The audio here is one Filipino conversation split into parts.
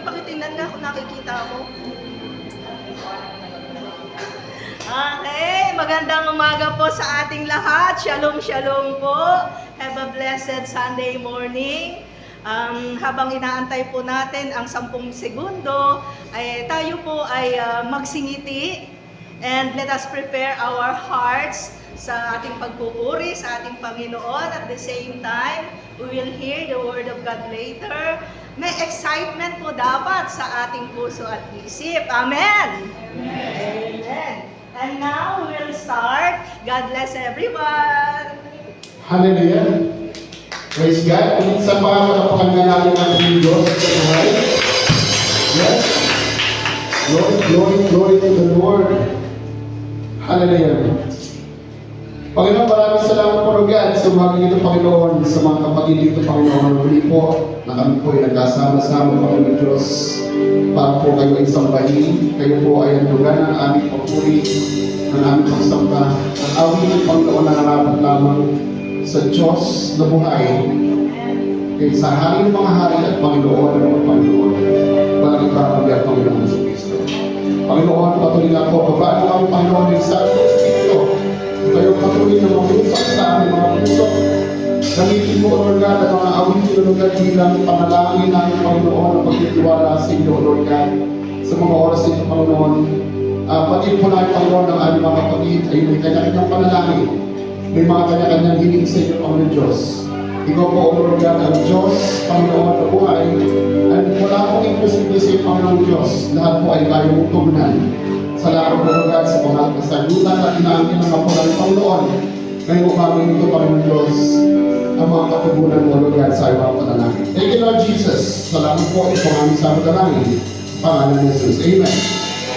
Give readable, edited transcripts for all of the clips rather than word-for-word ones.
Pakitingnan nga kung nakikita mo. Okay, magandang umaga po sa ating lahat. Shalom, shalom po. Have a blessed Sunday morning. Habang inaantay po natin ang 10 segundo, ay tayo po ay magsingiti. And let us prepare our hearts sa ating pagpupuri sa ating Panginoon. At the same time, we will hear the Word of God later. May excitement po dapat sa ating puso at isip. Amen? Amen. Amen. And now, we will start. God bless everyone. Hallelujah. Praise God. Kung sa pakapakinggan natin ang Diyos sa buhay. Yes. Glory to the Lord. Hallelujah. Panginoon, maraming salamat po God sa umaga nito, Panginoon, sa mga kapatid dito, Panginoon. Muli po na kami po ay nagkasama-sama, Panginoon Diyos, para po kayo ay sambahin. Kayo po ay handugan ng aming papuri, ng aming pagsamba. Ang awin, Panginoon, na narapat lamang sa Diyos na buhay. Kaya sa hari ng mga hari at Panginoon ng mga Panginoon, walang iba kundi ang Panginoon sa Kristo. Panginoon, patuloy na po, babaan ang Panginoon ng sa Kristo. Kayo patuloy na mag-usap sa aming mga puso. Gamitin mo, Lord God, ang mga awitin, Lord God, bilang panalangin namin, Panginoon, ang pagtitiwala sa inyo, Lord God, sa mga oras nito, Panginoon. Patiin po namin, Panginoon, ng aming mga kapatid ay may kanya-kanyang panalangin. May mga kanya-kanyang hiling sa inyo, Panginoon Diyos. Ikaw po, Lord God, ang Diyos, Panginoon, na buhay. At wala pong imposible sa iyo, Panginoon Diyos. Lahat po ay kaya mong tumunan. Salamat po, Lord God, sa mga kasagutan at inaangkin ng mga ng Panginoon. Ngayon umamin ito, Panginoon Diyos, ang mga katugunan mo, Lord God, sa iyong panalangin. Thank you, Lord Jesus. Salamat po ito ang aming sa panalangin. Pangalan ni Jesus. Amen.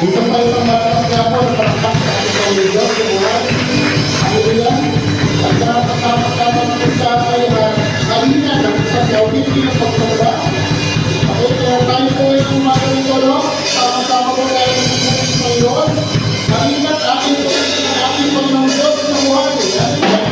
Isang tayo ng mataas nga po na pagkakas sa ating Panginoon Diyos, sa buhay. Hallelujah. At nakakasama-sama ng sa tayo na kalina ng isang gawin ng pagsamba. Okay, kaya tayo po ay umaga nito, no? Sama-sama po tayo ng Panginoon. Kalingat ating Panginoon Diyos sa buhay. Amen.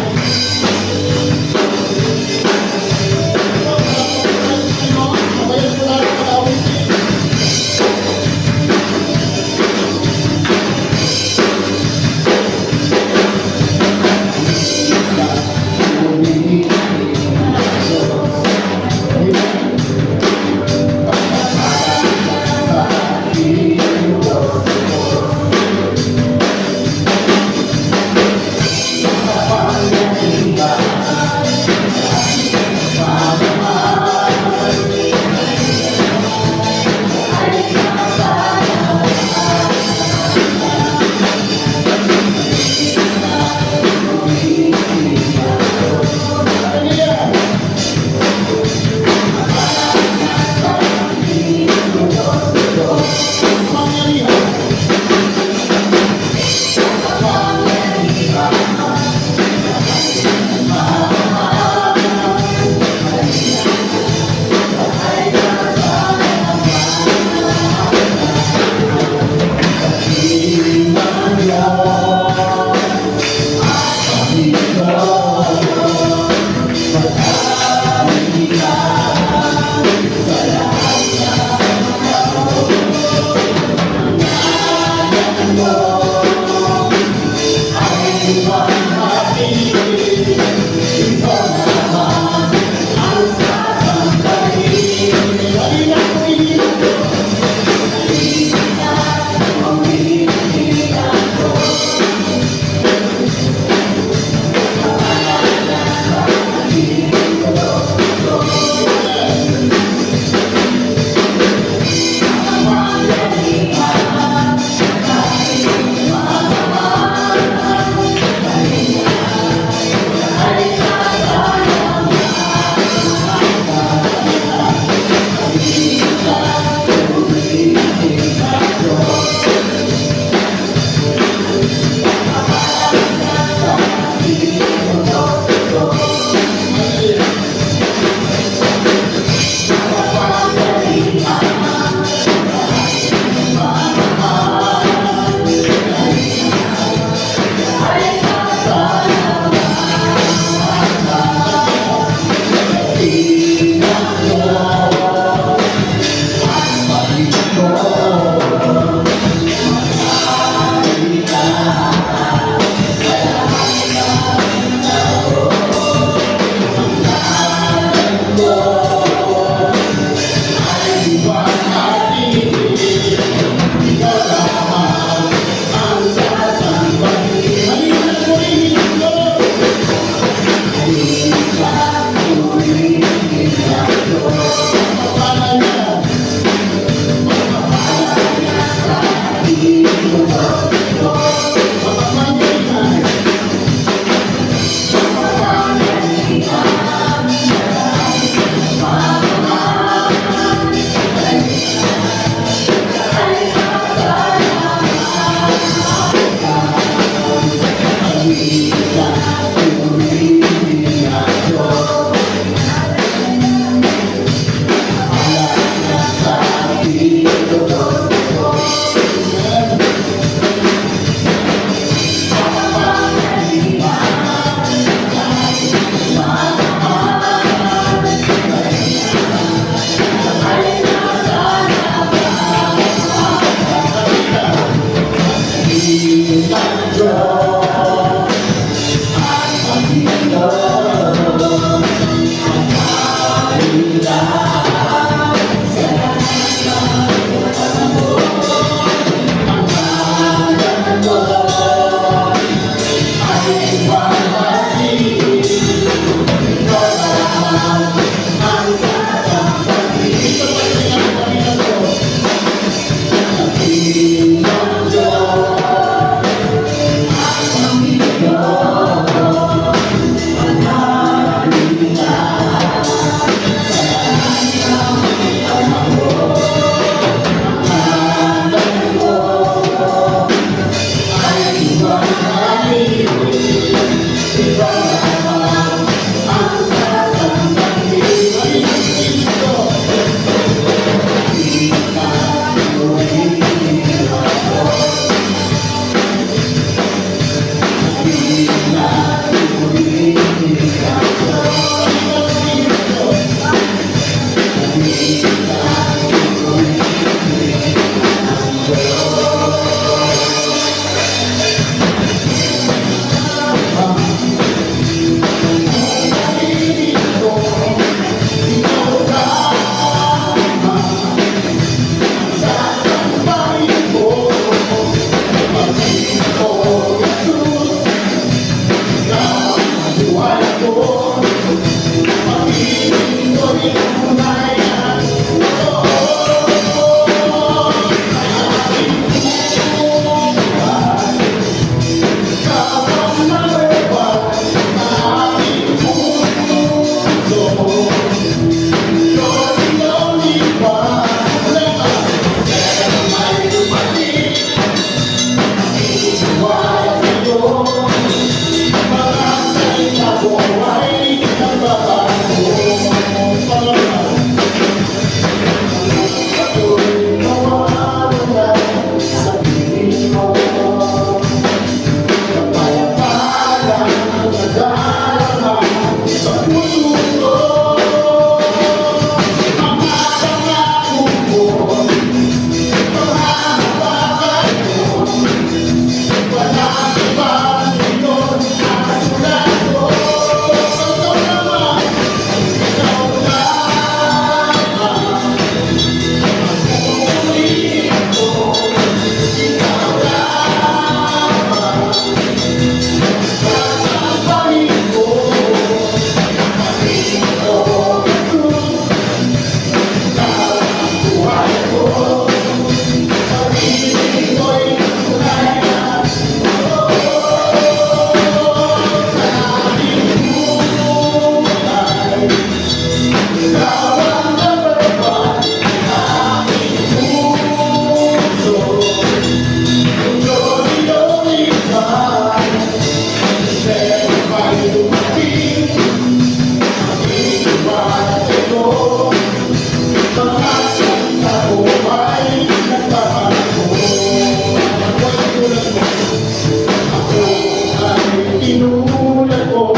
Tinulad ko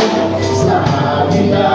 sa kanila.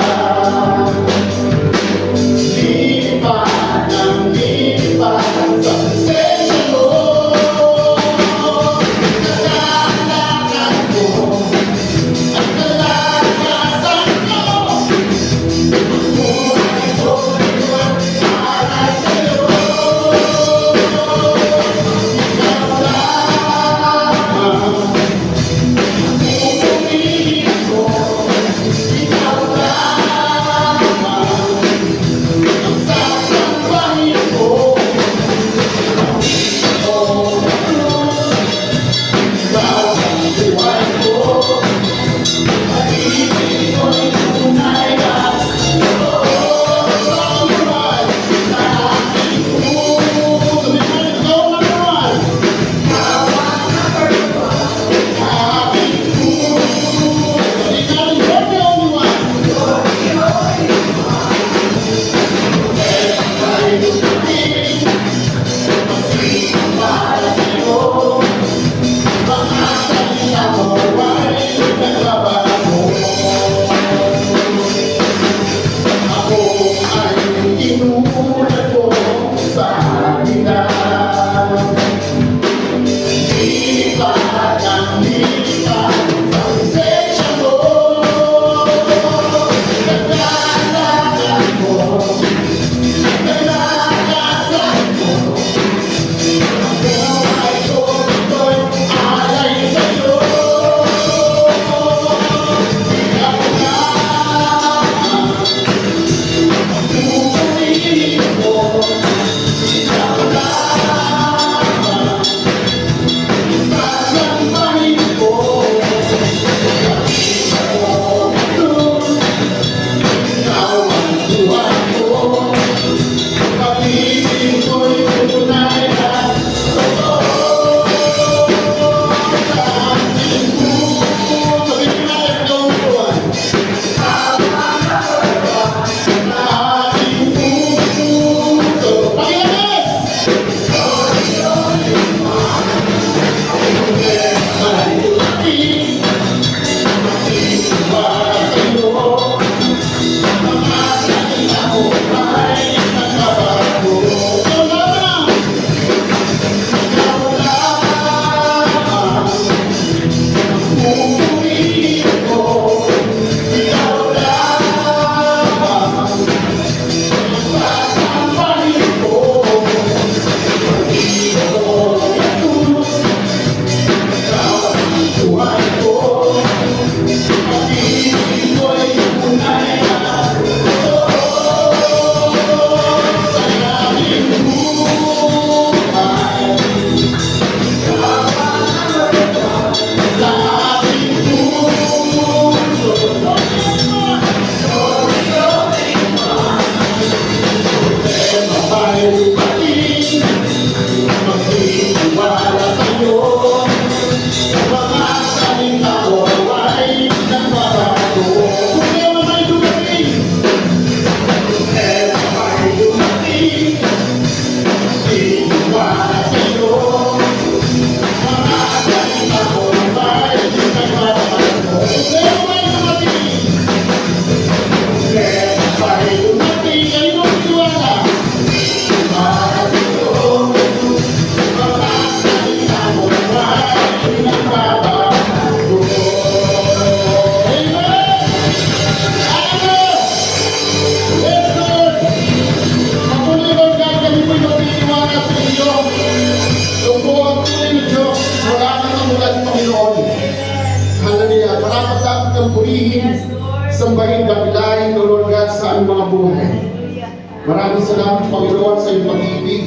purihin, Yes, Lord. sambahin, dakilain, O Lord God, sa aming mga buhay. Hallelujah. Maraming salamat, Panginoon, sa iyong pag-ibig,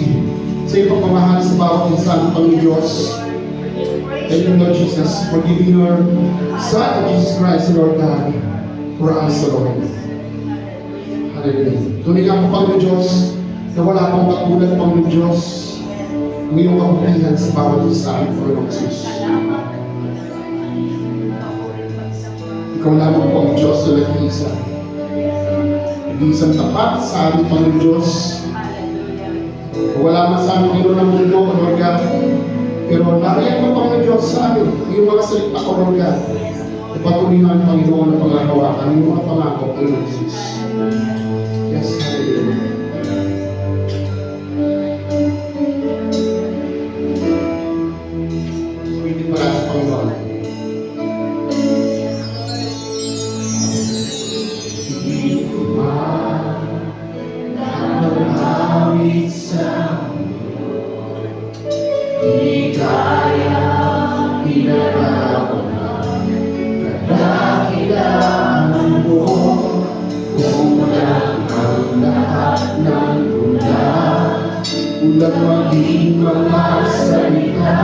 sa iyong pagmamahal sa bawat isa ng Panginoon Diyos. Thank you, Lord Jesus, for giving your Son, Jesus Christ, Lord God, for us, Lord. Hallelujah. Tunay nga po, Panginoon Diyos, na wala pang katulad, Panginoon Diyos, ang iyong kabutihan sa bawat isa ng Panginoon Jesus. Ikaw lamang po ang Diyos na nag-iisa. Nag-iisang tapat sa aming Panginoon Diyos. Wala man sa aming Panginoon ng mundo, Lord God. Pero nariyan mo, Panginoon Diyos, sa amin, yung mga salita ko, Lord God. Ipatuloy namin, Panginoon, na pangakawakan, yung mga pangako, Panginoon Jesus. Yes, hallelujah. Pwede pala sa Panginoon. Hindi ko makakawit sa di kaya pinarawan kadakilaan mo kung walang ang lahat ng ulang maging mga salita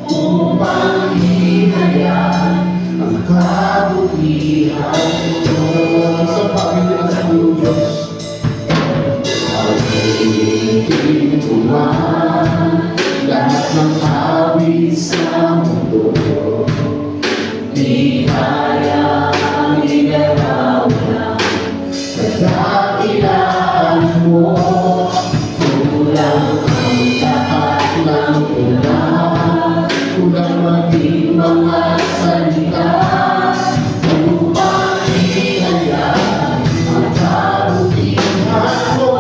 upang ihayag ang kabutihan mo sa Panginoon sa Panginoon Diyos. Pag-ibig ko man lahat ng awit sa mundo, di kaya inarawan kadakilaan mo. Kulang ang lahat ng ulang, kulang maging mga salita upang ihayag ang kabutihan mo.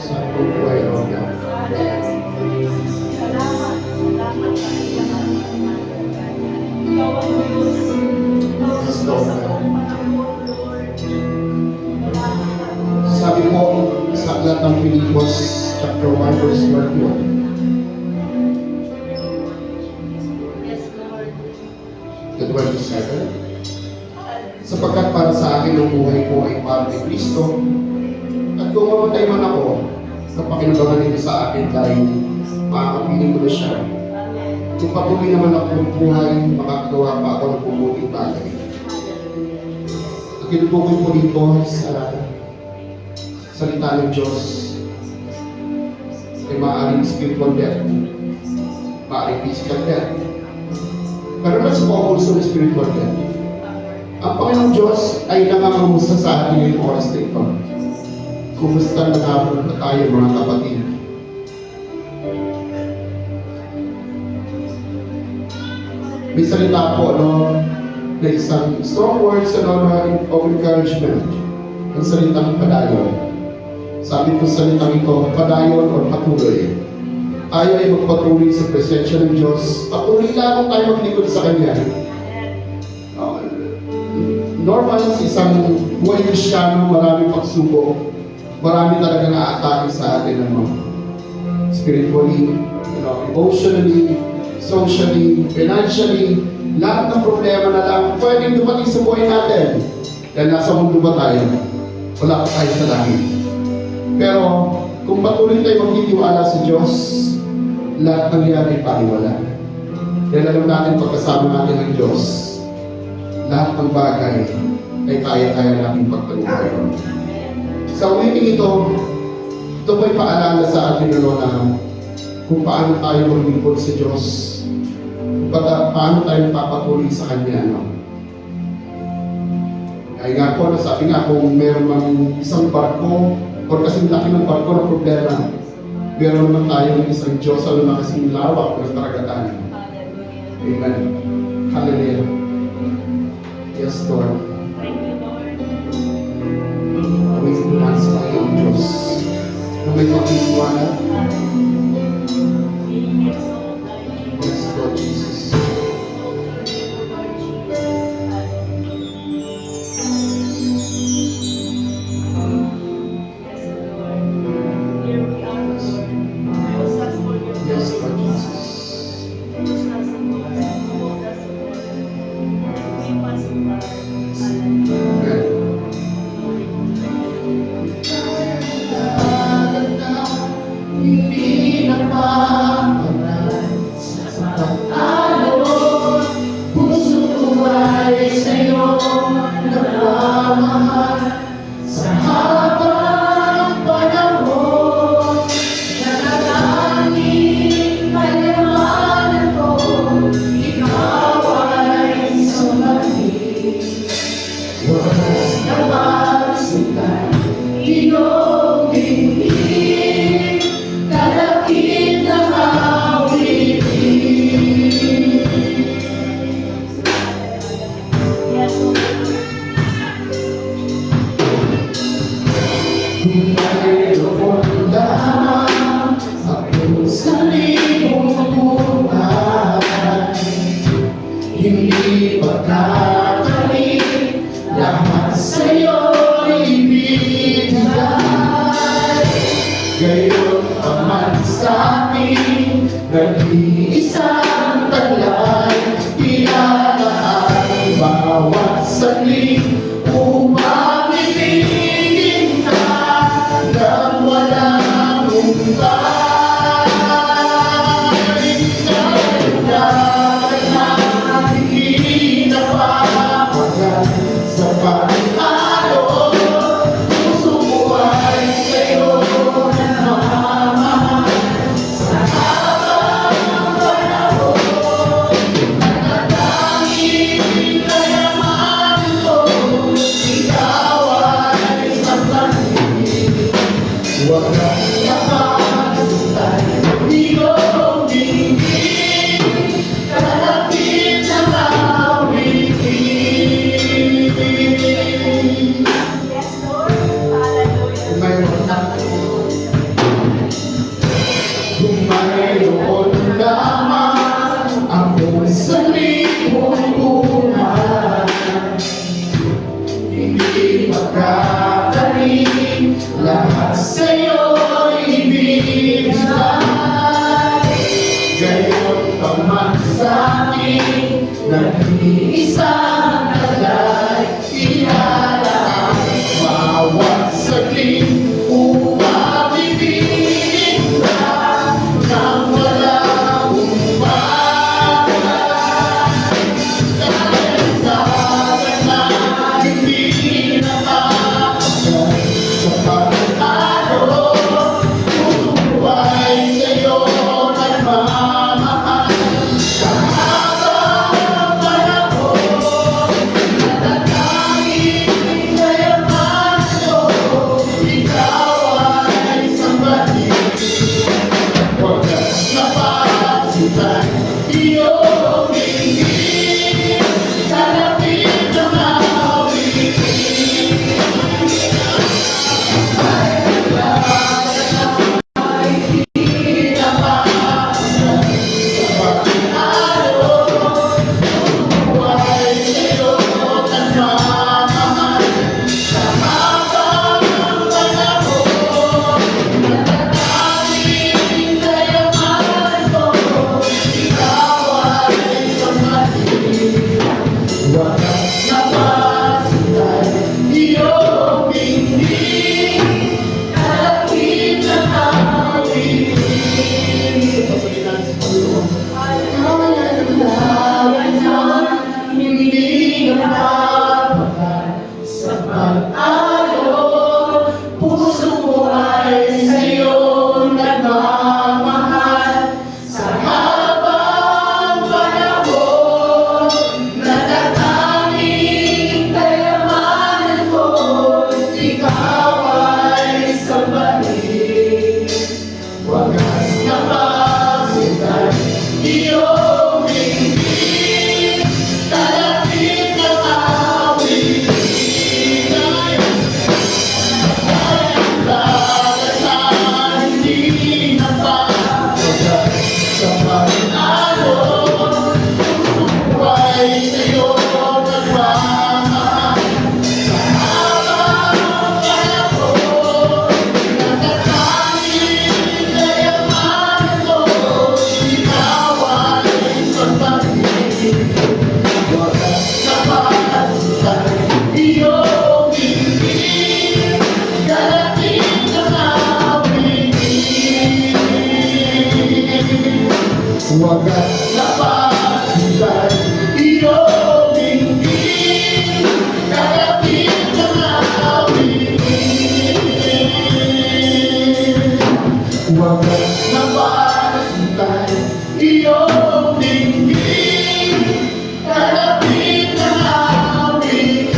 sa ating buhay, Lord God. Salamat. Salamat sa kailangan ng Ikaw ang Diyos. Ikaw ang Yes, Diyos Lord. sa buong panahon, Lord. Salamat. Sabi po sa aklat ng Filipos, chapter 1, verse 21. Yes, Lord. The 27. Sapagkat para sa akin ang buhay ko ay para kay Kristo, at kung mamatay man ako, napakinabangan nito sa akin dahil makakapiling ko na siya. Amen. Kung patuloy naman ako ng buhay, makakagawa pa ako ng pumuting bagay. At tinutukoy po dito sa salita ng Diyos ay maaaring spiritual death, maaaring physical death. Pero mas focus sa spiritual death. Ang Panginoong Diyos ay nangangamusta sa atin ngayong oras na ito. Kumusta na tayo mga kapatid? May salita po, na isang strong words of encouragement. Ang salitang padayon. Sabi po sa salitang ito, padayon o patuloy. Tayo ay magpatuloy sa presensya ng Diyos. Patuloy lamang tayo maglingkod sa Kanya. Normal sa isang buhay Kristyano, maraming pagsubok. Marami talaga na-atake sa atin, spiritually, emotionally, socially, financially, lahat ng problema na lang pwedeng dumating sa buhay natin. Dahil nasa mundo ba tayo? Wala pa tayo sa langit. Pero kung patuloy tayo magtitiwala sa Diyos, lahat ng yan ay paniwala. Dahil alam natin pagkasama natin ng Diyos, lahat ng bagay ay kaya-kaya natin pagtagumpayan. Sa ulitin ito po'y paalala sa atin na kung paano tayo maglingkod sa Diyos, paano tayo papatuloy sa Kanya. Kaya nga po, nasabi nga kung meron mang isang barko o kasing laki ng barko na problema, meron naman tayo ng isang Diyos na kasing lawak ng karagatan. Amen. Hallelujah. Yes, Lord. Thank you, Lord. Away sa naman sa Panginoong Diyos na may pagkisiwala. Yes, Lord Jesus. Yes, Lord Jesus. Hindi na mapaparan sa pagkalo. Puso ko ay sa'yo nagmamahal. Sa habang panahon, nanalangin kayamanan ko. Ikaw ay sumalit. Wagas na magsikan, iyong bibig. Kalakit na awitin. Yes, Lord. Kung mayroon lamang ako sa libong buhay, hindi pagkakalit, lahat sa'yo ibibigay. Gayon pa man sa'kin, nag-iisang taglay, tinalaan bawat saglit, umamitigin ka nang walang humpay. Kaya hindi napapagal sa pagkalo. Puso ko ay sa'yo nagmamahal. Sa habang panahon, nanalangin kayamanan ko. ngayon lamang ako sa libong buhay. Hindi magkakaling lahat sa'yo'y ibigay. Gayon pa man sa'kin, nag-iisang alay, iyalaan bawat saglit upang ibigin ka ng walang umpay. Dahil dapat na hindi nakakasal sa pag-alo, buhay sa'yo nagmamahal. Sa habang panahon, natatanging kayaman ko, ikaw ay sambahin. Wagas na pagsitay, iyong tingin, kalapit na mawin. Puso mo ay sa'yo nagmamahal. Sa habang panahon, natatanging kayamanan ko, ikaw ay sambahin. Wagas na pagsitay, iyong tingin, kalapit na awit. Wagas na pagsitay, iyong tingin, kalapit na awit. Wagas na pagsitay, iyong tingin, kalapit na awit.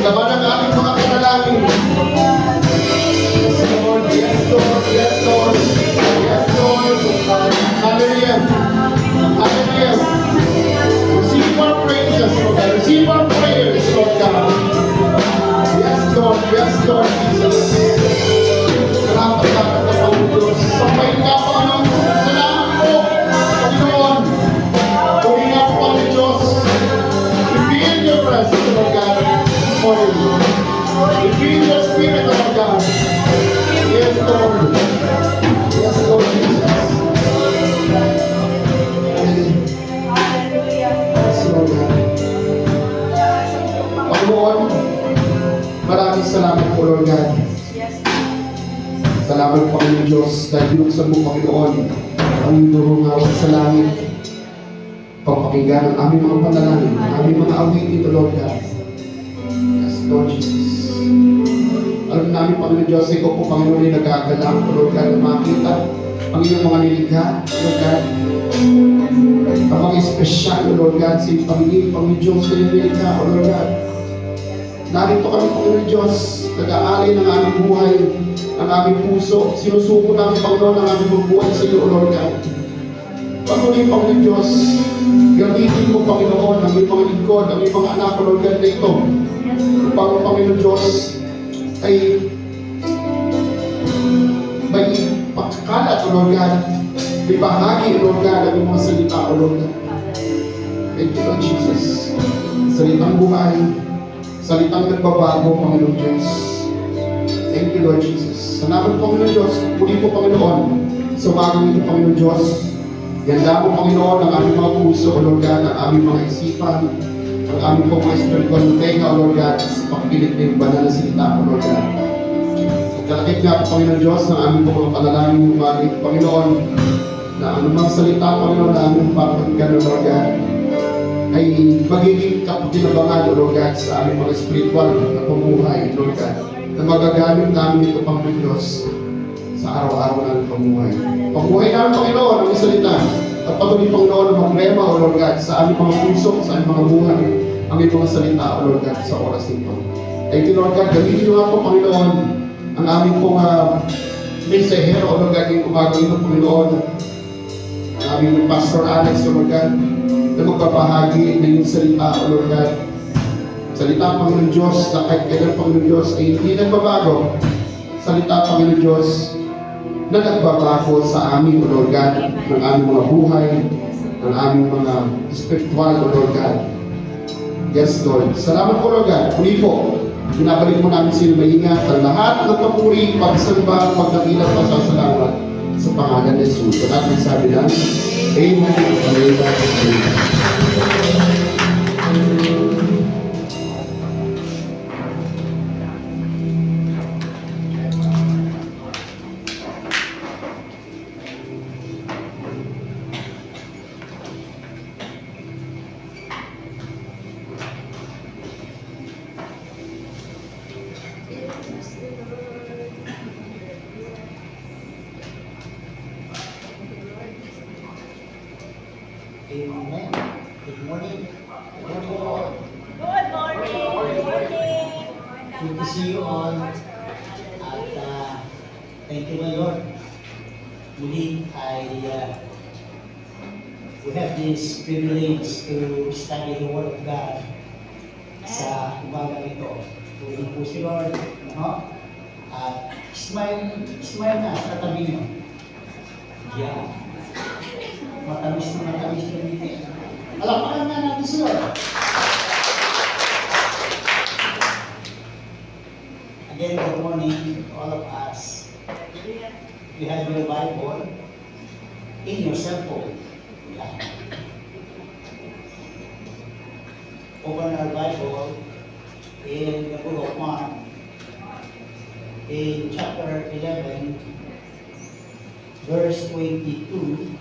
Laman ang ating mga panalangin. Yes, Lord. Yes, Lord. Yes, Lord. Yes, Lord. Hallelujah. Hallelujah. Receive our praises, Lord God. Receive our prayers, Lord God. Yes, Lord. Yes, Lord Jesus. Salamat ka ng Panginoon. Sampayin ka, Panginoon. Salamat po, Panginoon. Tuwing nga po, Panginoon Diyos. Reveal your presence, Lord God. For you. Reveal your spirit, Lord God. Yes, Lord. Yes, Lord Jesus. Yes, Lord God. O Lord God. Yes. Salamat Panginoon Diyos dahil binuksan mo Panginoon ang durungawan sa langit. Pagpakinggan ang aming mga panalangin, ang aming mga awitin, O Lord God. Yes, Lord Jesus. Alam namin Panginoon Diyos, ikaw po Panginoon ay nag-aagalang, O Lord God, na makita ang iyong mga nilikha, O Lord God. Ang mga espesyal, O Lord God, sa iyong Panginoon Diyos sa iyong nilikha, O Lord God. Narito kami Panginoon Diyos, nag-aalay ng aming buhay, ang aming puso, sinusuko namin Panginoon ang aming buhay sa iyo, O Lord God. Patuloy Panginoon Diyos, gamitin mo Panginoon ang iyong mga lingkod, ang iyong mga anak, O Lord God, na ito. Upang Panginoon Diyos ay may pagkakalat, O Lord God, may bahagi, O Lord God, ang iyong mga salita, O Lord God. Thank you, Lord Jesus. Salitang buhay, salitang nagbabago, Panginoon Diyos. Thank you, Lord Jesus. Salamat, Panginoon Diyos. Muli po, Panginoon, sa umagang ito, Panginoon Diyos. Ganda po, Panginoon, ang aming mga puso, O Lord God, ang aming mga isipan, ang aming po mga spiritual na tenga, O Lord God, sa pakikinig na yung banal na salita, O Lord God. Kalakit nga po, Panginoon Diyos, ng aming po mga panalangin ng aming Panginoon, na anumang salita, Panginoon, na aming papakinggan, O Lord God, ay magiging kapakinabangan, O Lord God, sa aming mga spiritual na pamumuhay, Lord God, na magagamit namin ito, Panginoon Diyos, sa araw-araw ng pamumuhay. Pamumuhay namin, Panginoon, ang salita, at patuloy, Panginoon, na magrema, O Lord God, sa aming mga puso, sa aming mga buhay, ang iyong mga salita, O Lord God, sa oras nito. Thank you, Lord God, gamitin niyo nga po, Panginoon, ang aming pong mensahero, O Lord God, yung umaga ito, Panginoon, ang aming Pastor Alex, O Lord God, na magpapahagi ng iyong salita, O Lord God. Salita, Panginoon Diyos, na kahit kailan, Panginoon Diyos, ay hindi nagbabago. Salita, Panginoon Diyos, na nagbabago sa amin, O Lord God, ng aming mga buhay, ng aming mga spiritual, O Lord God. Yes, Lord. Salamat po, Lord God. Muli po, binabalik mo namin sila maingat ang lahat ng papuri, pagsamba, pagdakilang, pasasalamat sa pangalan ni Jesus. Sa lahat ng sabi na, Amen. Amen. Amen. Amen. Good morning. Good morning all. Good morning. Good morning. Good to see you all. At thank you, my Lord. Muli, we have this privilege to study the Word of God sa umaga ito. Tuloy po si Lord. No? At smile na sa tabi niyo. Yeah. Matamis na dito. Alapakan na natin si Lord. Again, good morning to all of us. You have your Bible in your cell phone. Yeah. Open our Bible in the book of Mark, in chapter 11, verse 22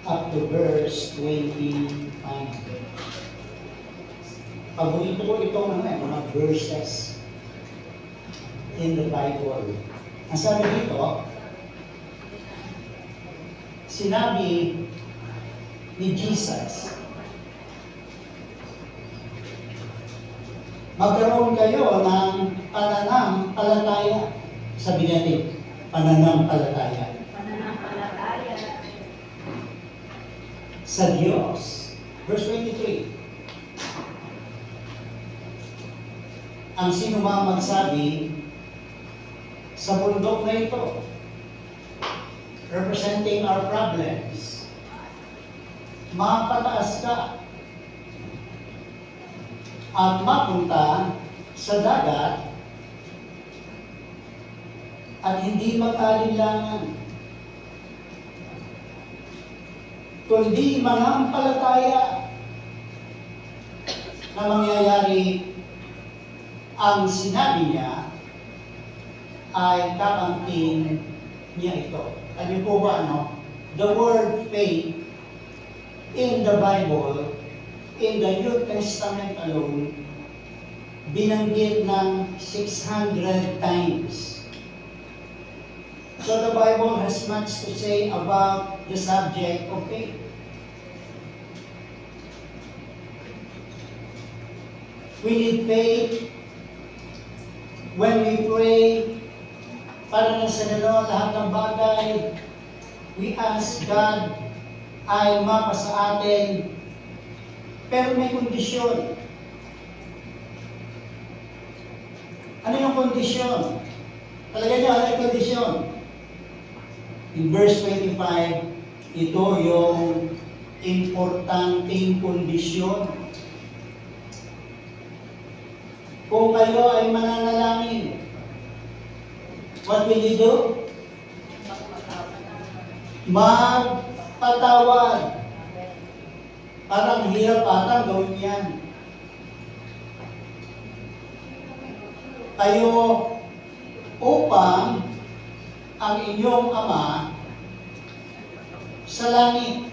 up to verse 29. Paborito ko itong mga verses in the Bible. Ang sabi dito, sinabi ni Jesus, magkaroon kayo ng pananampalataya. Sabi natin, pananampalataya. Sa Diyos. Verse 23. Ang sino mang magsabi sa bundok na ito, representing our problems, mapataas ka at mapunta sa dagat at hindi mag-alinlangan, kundi manampalataya na mangyayari ang sinabi niya ay kakamtin niya ito. Alam niyo po ba, ano? The word faith in the Bible, in the New Testament alone, binanggit ng 600 times. So the Bible has much to say about the subject of faith. We need faith when we pray para na sa gano'n lahat ng bagay. We ask God ay mapa sa atin, pero may kondisyon. Ano yung kondisyon? Talaga niyo, ano yung kondisyon? In verse 25, ito yung importanteng kondisyon. Kung kayo ay mananalangin, what will you do? Magpatawad. Parang hirap atang gawin yan. Kayo upang ang inyong Ama sa langit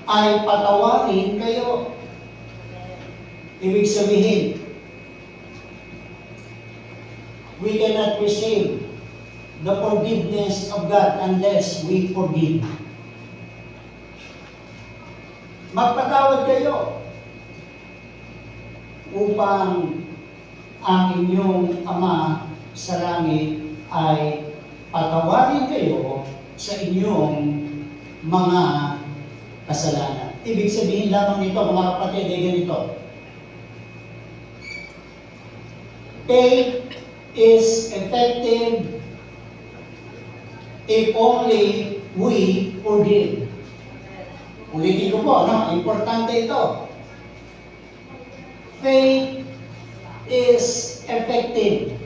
ay patawarin kayo. Ibig sabihin, we cannot receive the forgiveness of God unless we forgive. Magpatawad kayo upang ang inyong Ama sa langit ay patawarin kayo sa inyong mga kasalanan. Ibig sabihin lamang nito, mga kapatid, ay ganito. Faith is effective if only we forgive. Ulitin ko po, no? Importante ito. Faith is effective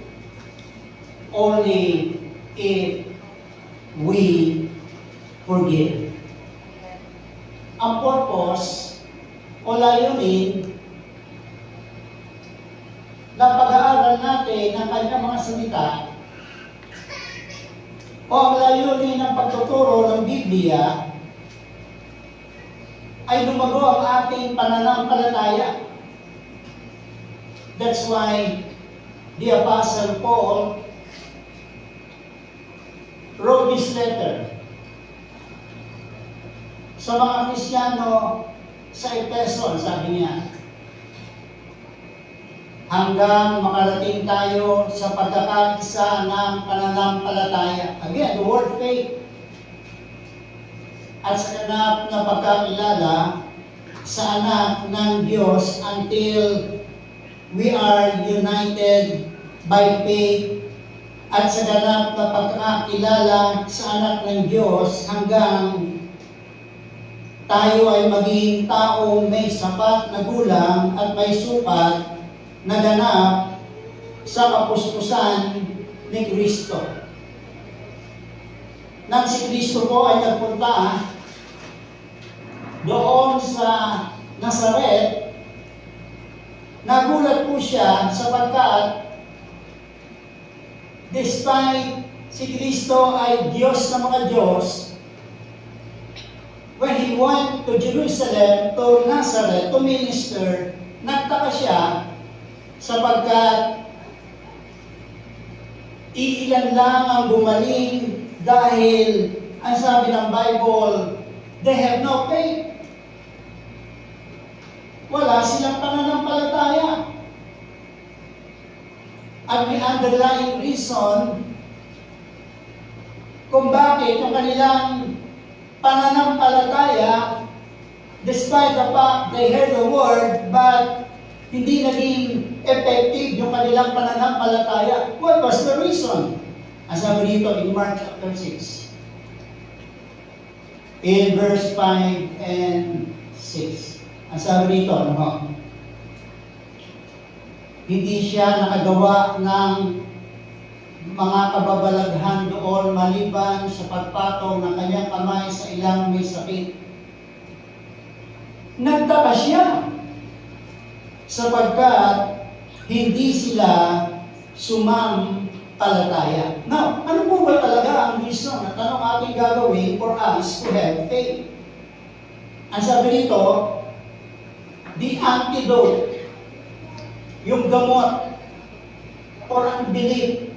only if we forgive. Ang purpose o layunin na pag-aaral natin ng kanyang mga salita o ang layunin ng pagtuturo ng Biblia ay lumago ang ating pananampalataya. That's why the Apostle Paul wrote this letter sa mga Kristiyano sa Efeso. Sabi niya, hanggang makarating tayo sa pagkakaisa ng pananampalataya. Again, the word faith. At sa ganap na pagkakilala sa anak ng Diyos until we are united by faith. At sa ganap na pagkakilala sa anak ng Diyos hanggang tayo ay maging taong may sapat na gulang at may sukat na ganap sa kapuspusan ni Kristo. Nang si Kristo po ay nagpunta doon sa Nazaret, nagulat po siya sapagkat despite si Kristo ay Diyos ng mga Diyos, when He went to Jerusalem, to Nazareth, to minister, nagtaka siya sapagkat iilan lang ang gumaling dahil ang sabi ng Bible, they have no faith. Wala silang pananampalataya. At may underlying reason kung bakit yung kanilang pananampalataya, despite the fact they heard the word, but hindi naging effective yung kanilang pananampalataya. What was the reason? Ang sabi dito in Mark chapter 6. In verse 5 and 6. Ang sabi dito, ano? Hindi siya nakagawa ng mga kababalaghan doon maliban sa pagpatong ng kanyang kamay sa ilang may sakit. Nagtaka siya sapagkat hindi sila sumampalataya. Now, ano po ba talaga ang reason at anong ating gagawin for us to have faith? Ang sabi dito, the antidote, yung gamot for unbelief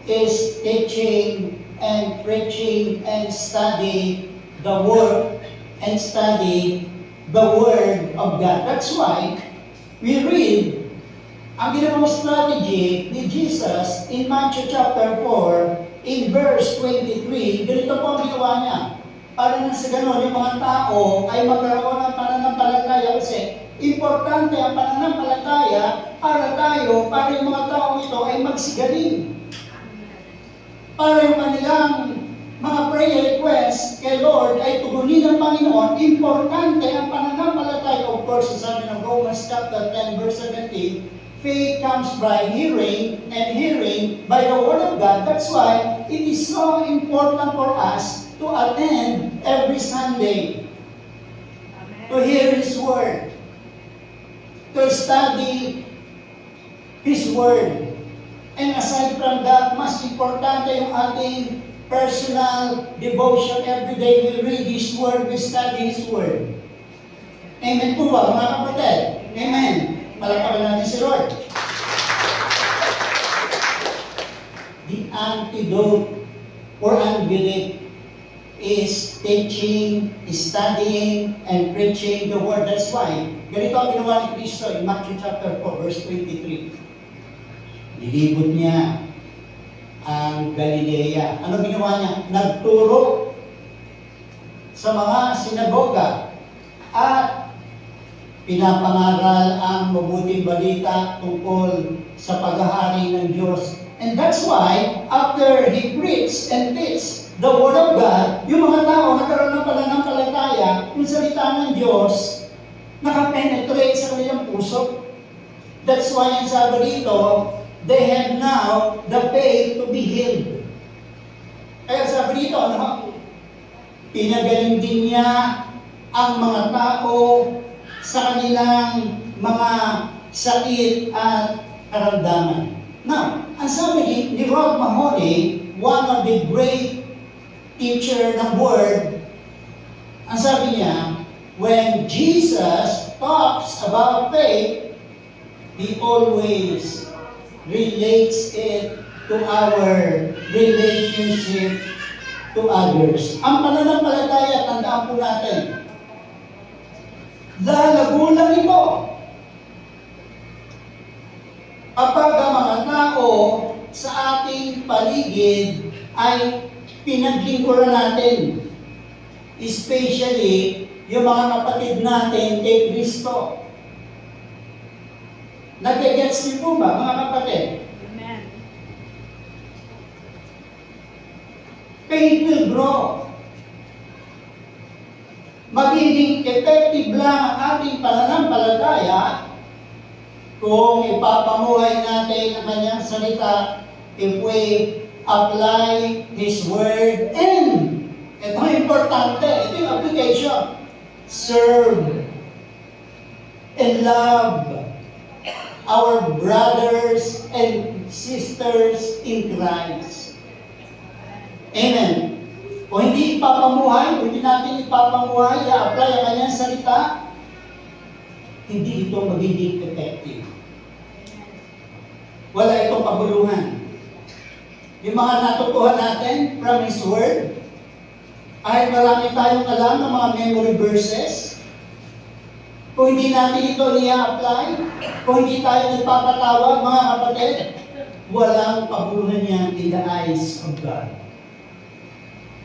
is teaching and preaching and study the word and study the word of God. That's why we read ang ginawang strategy ni Jesus in Matthew chapter 4 in verse 23. Ganito po ang ginawa niya. Para na sa ganon, yung mga tao ay magkaroon ng pananampalataya kasi importante ang pananampalataya para tayo, para yung mga tao ito ay magsigaling. Para yung kanilang mga prayer requests kay Lord ay tugunin ng Panginoon, importante ang pananampalataya. Of course, sabi ng Romans chapter 10 verse 17, faith comes by hearing, and hearing by the Word of God. That's why it is so important for us to attend every Sunday, to hear His Word, to study His Word. And aside from that, mas importante yung ating personal devotion. Every day we read His Word, we study His Word. Amen po ba, mga kapatid? Amen. Palakpakan natin si Lord. The antidote for unbelief is teaching, studying, and preaching the Word. That's why, ganito ang ginawa ni Kristo in Matthew chapter 4, verse 23. Nilibot niya ang Galilea. Ano ginawa niya? Nagturo sa mga sinagoga at pinapangaral ang mabuting balita tungkol sa paghahari ng Diyos. And that's why, after He preached and teach the Word of God, yung mga tao nagkaroon ng pananampalataya, yung salita ng Diyos, nakapenetrate sa kanilang puso. That's why, ang sabi dito, they have now the faith to be healed. Kaya sabi dito, pinagaling din niya ang mga tao sa kanilang mga sakit at karamdaman. Now, ang sabi ni Rob Mahoney, one of the great teacher ng Word, ang sabi niya, when Jesus talks about faith, He always relates it to our relationship to others. Ang pananampalataya, tandaan po natin, lalago lang ito kapag ang mga tao sa ating paligid ay pinaglingkuran natin, especially yung mga kapatid natin kay Kristo. Nag-gets niyo po ba, mga kapatid? Amen. Faith will grow. Magiging effective lang ang ating pananampalataya kung ipapamuhay natin ang kanyang salita if we apply His Word and ito importante, ito yung application, serve and love our brothers and sisters in Christ. Amen. Kung hindi ipapamuhay, kung hindi natin ipapamuhay, i-apply ang kanyang salita, hindi ito magiging effective. Wala itong paguluhan. Yung mga natutuhan natin from His Word, ay marami tayong alam ng mga memory verses. Kung hindi natin ito i-apply, kung hindi tayo nagpapatawag, mga kapatid, walang paguluhan yan in the eyes of God.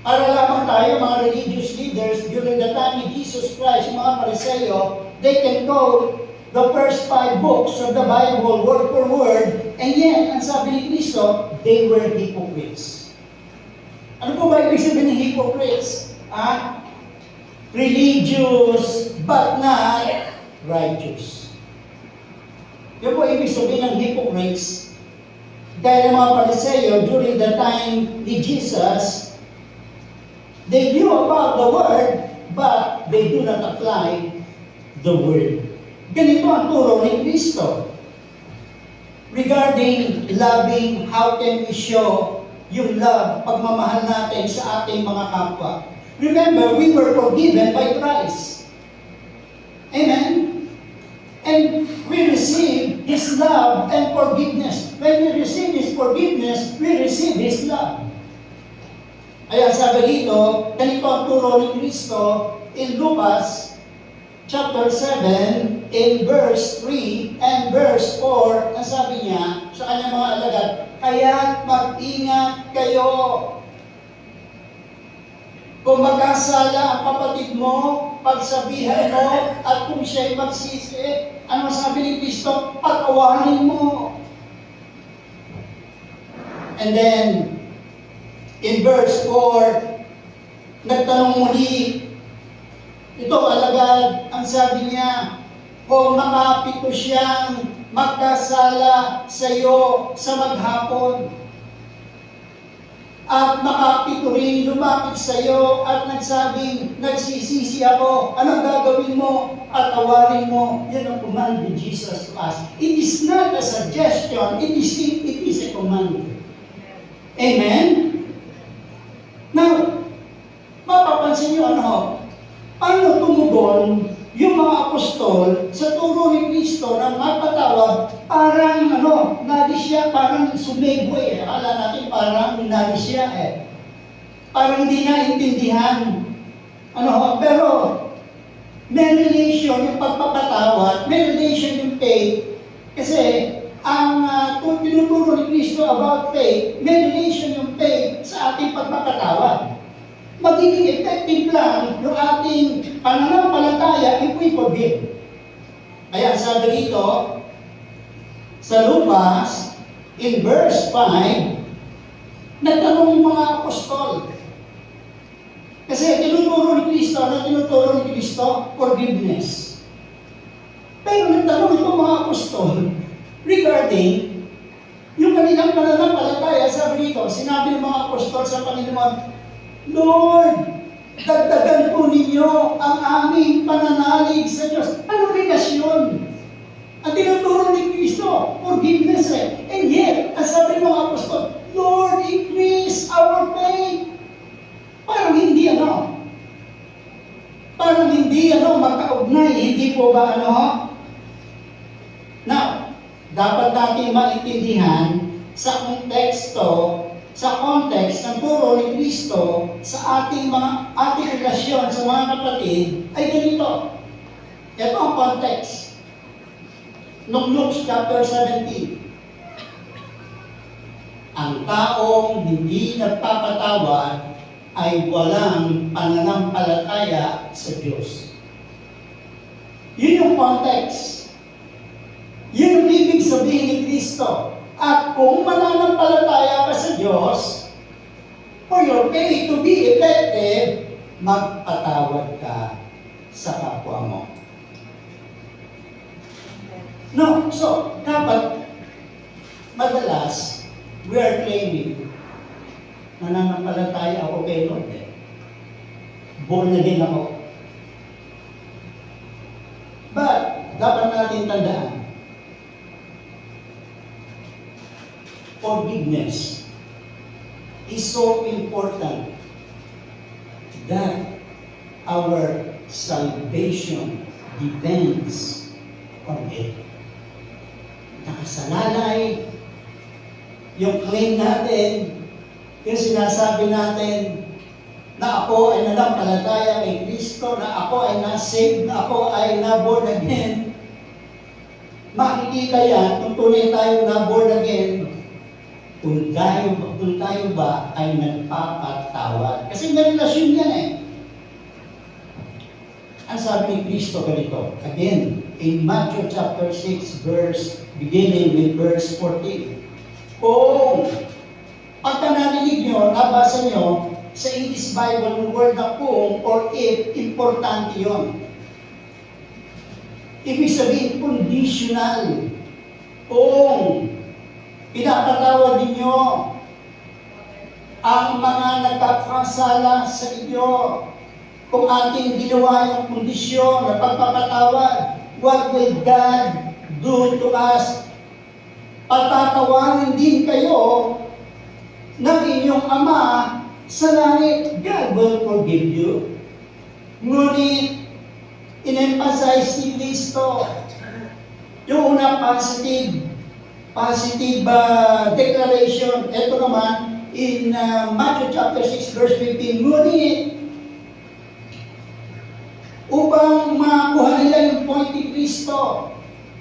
Para lamang tayo, mga religious leaders, during the time ni Jesus Christ, mga Pariseo, they can quote the first 5 books of the Bible, word for word, and yet, ang sabi ni Kristo, they were hypocrites. Ano po ba ibig sabihin ng hypocrites? Religious, but not righteous. Yun po ibig sabihin ng hypocrites. Dahil ang mga Pariseo, during the time ni Jesus, they knew about the Word, but they do not apply the Word. Ganito ang turo ni Kristo. Regarding loving, how can we show yung love, pagmamahal natin sa ating mga kapwa? Remember, we were forgiven by Christ. Amen? And we receive His love and forgiveness. When we receive His forgiveness, we receive His love. Kaya sabi dito, ganito ang turo ni Kristo in Lucas chapter 7, in verse 3 and verse 4, ang sabi niya sa kanyang mga alagad, kaya't mag-ingat kayo. Kung magkasala ang kapatid mo, pagsabihan mo, at kung siya'y magsisi, ano sabi ni Kristo? Patawarin mo. And then, in verse 4, nagtanong muli, ito alagad, ang sabi niya, kung makapito siyang magkasala sa iyo sa maghapon, at makapito rin lumapit sa iyo at nagsabing, nagsisisi ako, anong gagawin mo? At tawarin mo. Yan ang command ni Jesus to us. It is not a suggestion, it is a command. Amen? Now, mapapansin niyo paano tumugon yung mga apostol sa turo ni Kristo na magpatawad, parang nadisya, parang sumego Akala natin parang nadisya Parang hindi na intindihan. Pero may relation yung pagpapatawad, may relation yung faith. Kasi ang tinuturo ni Kristo about faith, may relation yung faith sa ating pagpapatawad. Magiging effective lang yung ating pananampalataya if we forgive. Kaya sabi dito, sa Lucas, in verse 5, nagtanong yung mga apostol. Kasi tinuturo ni Kristo, forgiveness. Pero nagtanong itong mga apostol regarding yung kanilang pananampalataya. Sabi dito, sinabi ng mga apostol sa Panginoon, Lord, dagdagan po ninyo ang aming pananalig sa Diyos. Ano relasyon? Ang tinuturo ni Kristo, forgiveness And yet, ang sabi ng mga apostol, Lord, increase our faith. Parang hindi magkaugnay. Hindi po ba Now, dapat natin maintindihan sa context ng turo ni Kristo sa ating relasyon sa mga kapatid ay ganito. Ito ang context. Noong Luke chapter 17, ang taong hindi nagpapatawad ay walang pananampalataya sa Diyos. Yun yung context. Yun yung ibig sabihin ni Kristo. At kung mananampalataya ka sa Diyos, for your faith to be effective, magpatawad ka sa kapwa mo. No, so, dapat, madalas, we are claiming, nananampalataya ako kay Lord Born again ako. But, dapat natin tandaan, forgiveness is so important that our salvation depends on it. Nakasalalay yung claim natin, yung sinasabi natin na ako ay nanampalataya kay Kristo, na ako ay na-saved, na ako ay na-born again. Makikita yan kung tunay tayo na-born again, kung tayo ba ay nagpapatawad. Kasi may relasyon yan Ang sabi ni Kristo ganito, again, in Matthew chapter 6, beginning with verse 14. Kung pagka narinig nyo, nabasa nyo, sa English Bible, yung word na kung or if, importante yun. Ibig sabihin, conditional. Kung pinapatawad ninyo ang mga nagkakasala sa inyo, kung ating ginawa yung kondisyon na pagpapatawad, what will God do to us? Patatawarin din kayo ng inyong Ama sa langit. God will forgive you. Ngunit, in-emphasize ni Kristo, yung una, positive declaration. Ito naman, in Matthew chapter 6, verse 15, ngunit, upang makuha nila yung point ni Kristo,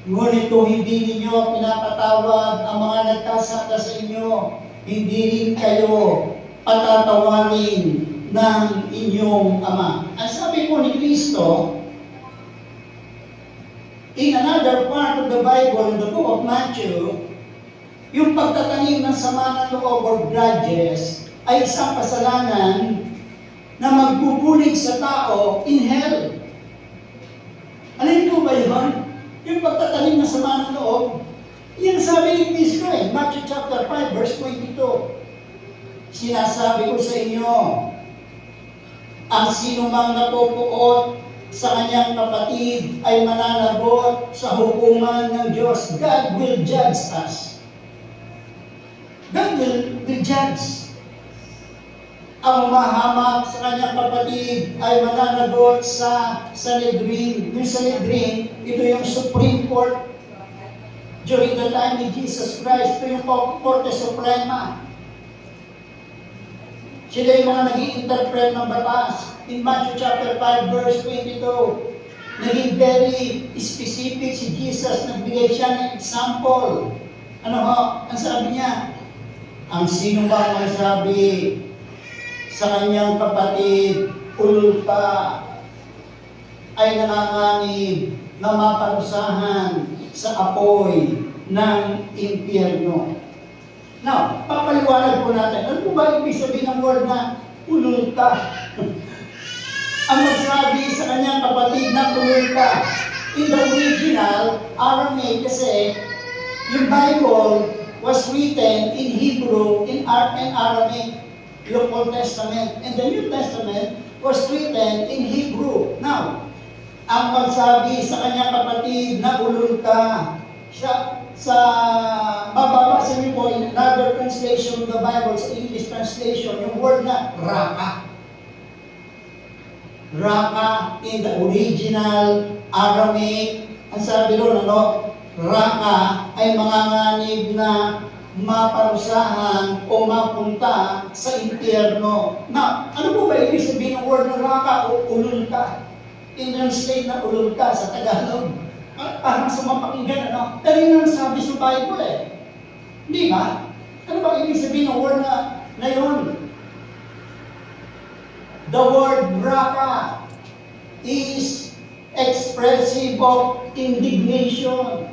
ngunit kung hindi ninyo pinapatawad ang mga nagkasala sa inyo, hindi rin kayo patatawarin ng inyong Ama. Ang sabi po ni Kristo, in another part of the Bible, in the book of Matthew, yung pagtatanim ng sama ng loob or grudges ay isang kasalanan na magbubulig sa tao in hell. Alin po ba yun? Yung pagtatanim ng sama ng loob, yan sabi ni Kristo Matthew chapter 5, verse 22. Sinasabi ko sa inyo, ang sinumang napupuot sa kanyang kapatid ay mananagot sa hukuman ng Diyos. God will judge us. God will judge. Ang mahamak sa kanyang kapatid ay mananagot sa Sanhedrin. Yung Sanhedrin, ito yung Supreme Court. During the time ni Jesus Christ, ito yung Korte Suprema. Sila yung mga nag-i-interpret ng batas. In Matthew chapter 5, verse 22, naging very specific si Jesus, nagbigay siya ng example. Ano ho? Ang sabi niya, ang sino bang magsabi sa kanyang kapatid, ulul pa, ay nanganganib na maparusahan sa apoy ng impyerno. Now, papaliwanag po natin, ano po ba ibig sabihin ng word na ulul ka? Ang magsabi sa kanyang kapatid na ulul ka, in the original, Aramaic kasi, yung Bible was written in Hebrew, in Aramaic, yung Old Testament, and the New Testament was written in Hebrew. Now, ang pagsabi sa kanyang kapatid na ulul ka, sa mababasa niyo po in another translation of the Bible, sa English translation, yung word na raka. Raka in the original Aramaic, ang sabi doon, raka ay manganganib na maparusahan o mapunta sa impyerno. Na, ano po ba ibig sabihin ng word na raka o ulul ka? In-translate na ulul ka sa Tagalog. Parang sa mapakinggan, kanina sabi sa Bible Hindi ba? Ano ba ibig sabihin ng word na yun? The word raka is expressive of indignation.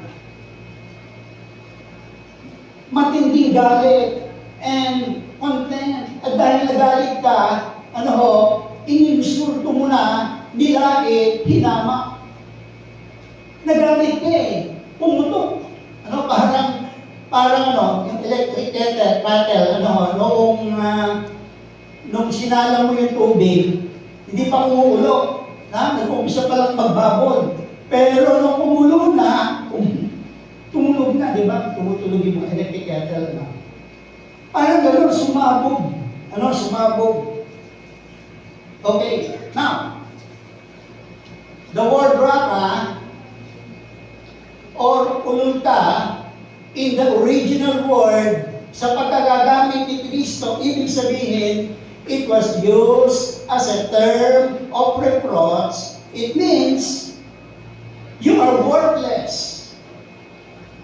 Matinding galit and contempt. At dahil nagalit ka, ininsulto mo na, nilait, hinamak. Nagalit ka pumutok. Parang yung electric kettle, nung sinala mo yung tubig, hindi pa umuulo. Nag-umpisa pa lang magbabol. Pero nung umulo na, tumulog na, di ba? Tumutulog yung electric kettle. Parang gano'n, sumabog. Sumabog. Okay, now, the word raka, or ululta, in the original word, sa pagkagagamit ni Kristo, ibig sabihin, it was used as a term of reproach. It means, you are worthless.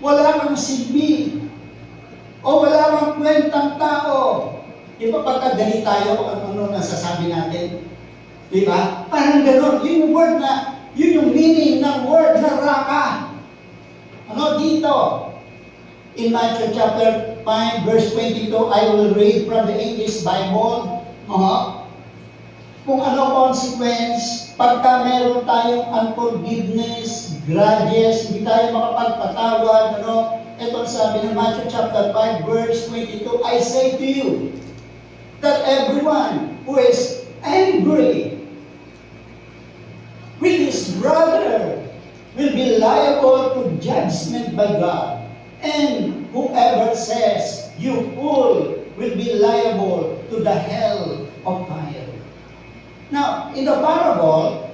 Wala kang silbi. O wala kang kwentang tao. Di ba pagka galit tayo, ano nasasabi natin? Di ba? Parang gano'n. Yun yung word na, yun yung meaning ng word na raka. Dito? In Matthew chapter 5, verse 22, I will read from the English Bible. Kung ano consequence, pagka meron tayong unforgiveness, grudges, hindi tayo makapagpatawad, ito sabi ng Matthew chapter 5, verse 22, I say to you, that everyone who is angry with his brother will be liable to judgment by God. And whoever says, you fool, will be liable to the hell of fire. Now, in the parable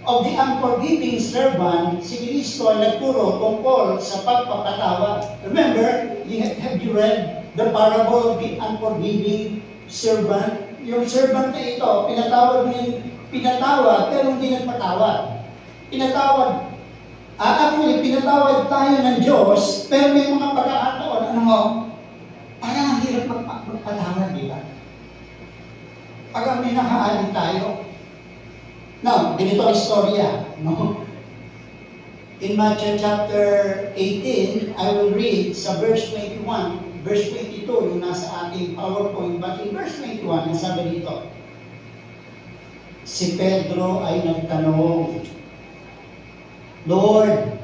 of the unforgiving servant, si Kristo ay nagturo tungkol sa pagpapatawad. Remember, have you read the parable of the unforgiving servant? Yung servant na ito, pinatawad pero hindi nagpatawad. Actually, pinatawad tayo ng Diyos, pero may mga pagkakataon, parang ang hirap magpatawad, di ba? Pag may nakaalit tayo. Now, ganito ang istorya, no? In Matthew chapter 18, I will read sa verse 21, verse 22, yung nasa ating PowerPoint, but in verse 21, nasabi dito, si Pedro ay nagtanong, Lord,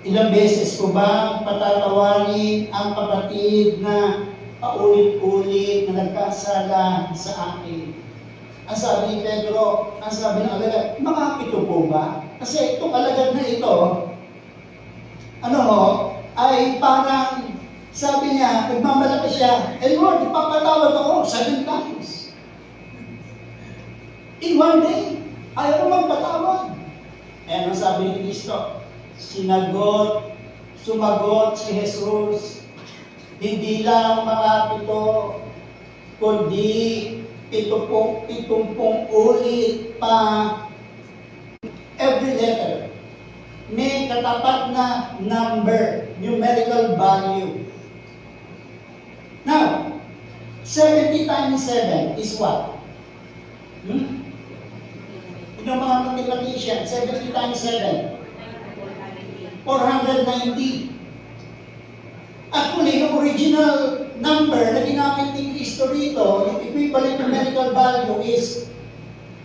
ilang beses ko ba patatawarin ang kapatid na paulit-ulit na nagkasala sa akin? Ang sabi ni Pedro, ang sabi ng alagad, makapito po ba? Kasi itong alagad na ito, ay parang, sabi niya, nagmamalaki siya, Lord, ipapatawad ako 7 times. In one day, ayaw ko magpatawad. And ang sabi ni Kristo, sumagot si Jesus, hindi lang makapito, kundi 70 ulit pa. Every letter may katapat na number, numerical value. Now, 70 times 7 is what? Yung mga mathematician, 70 times 7. 490. Actually, yung original number na ginamit ni Kristo rito, yung equivalent numerical value is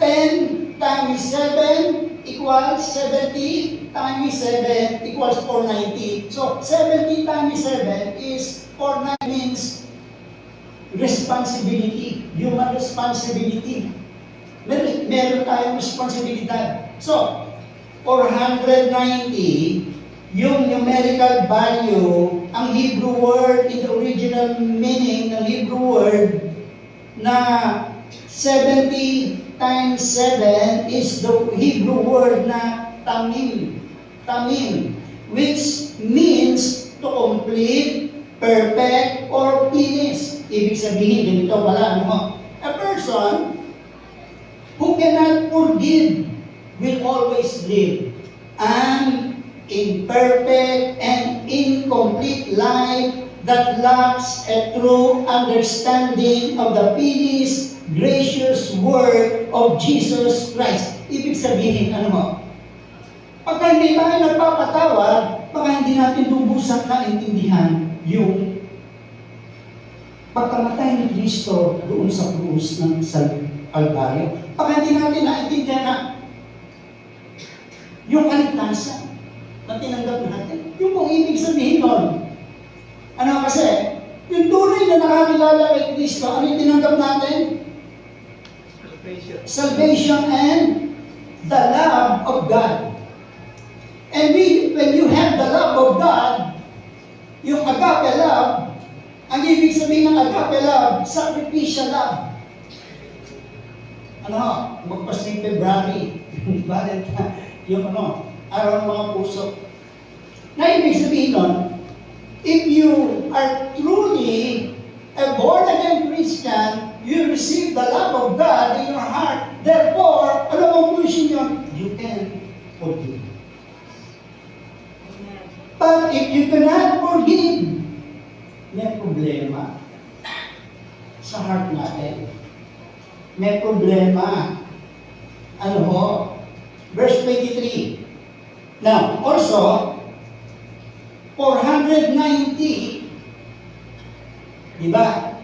10 times 7 equals 70 times 7 equals 490. So, 70 times 7 is 490 means responsibility, human responsibility. Meron tayong responsibilidad. So, 490, yung numerical value, ang Hebrew word, in the original meaning ng Hebrew word, na 70 times 7 is the Hebrew word na tamim. Tamim, which means to complete, perfect, or finish. Ibig sabihin, ganito pala, a person who cannot forgive will always live an imperfect and incomplete life that lacks a true understanding of the finished, gracious work of Jesus Christ. Ibig sabihin, pagka hindi tayo nagpapatawad, baka hindi natin lubusan na intindihan yung pagkamatay ni Kristo doon sa krus ng Kalbaryo. Baka hindi natin naintindihan na yung kaligtasan na tinanggap natin. Yung kung ibig sabihin nun. Kasi, yung tunay na nakakilala kay Kristo, ano yung tinanggap natin? Salvation and the love of God. And when you have the love of God, yung agape love, ang ibig sabihin ng agape love, sacrificial love. Magpas-ning February, yung araw ng mga puso. Na ibig sabihin nun, if you are truly a born-again Christian, you receive the love of God in your heart. Therefore, ano ang conclusion yun? You can forgive. But if you cannot forgive, may problema sa heart natin. May problema. Verse 23. Now, also, 490, di ba?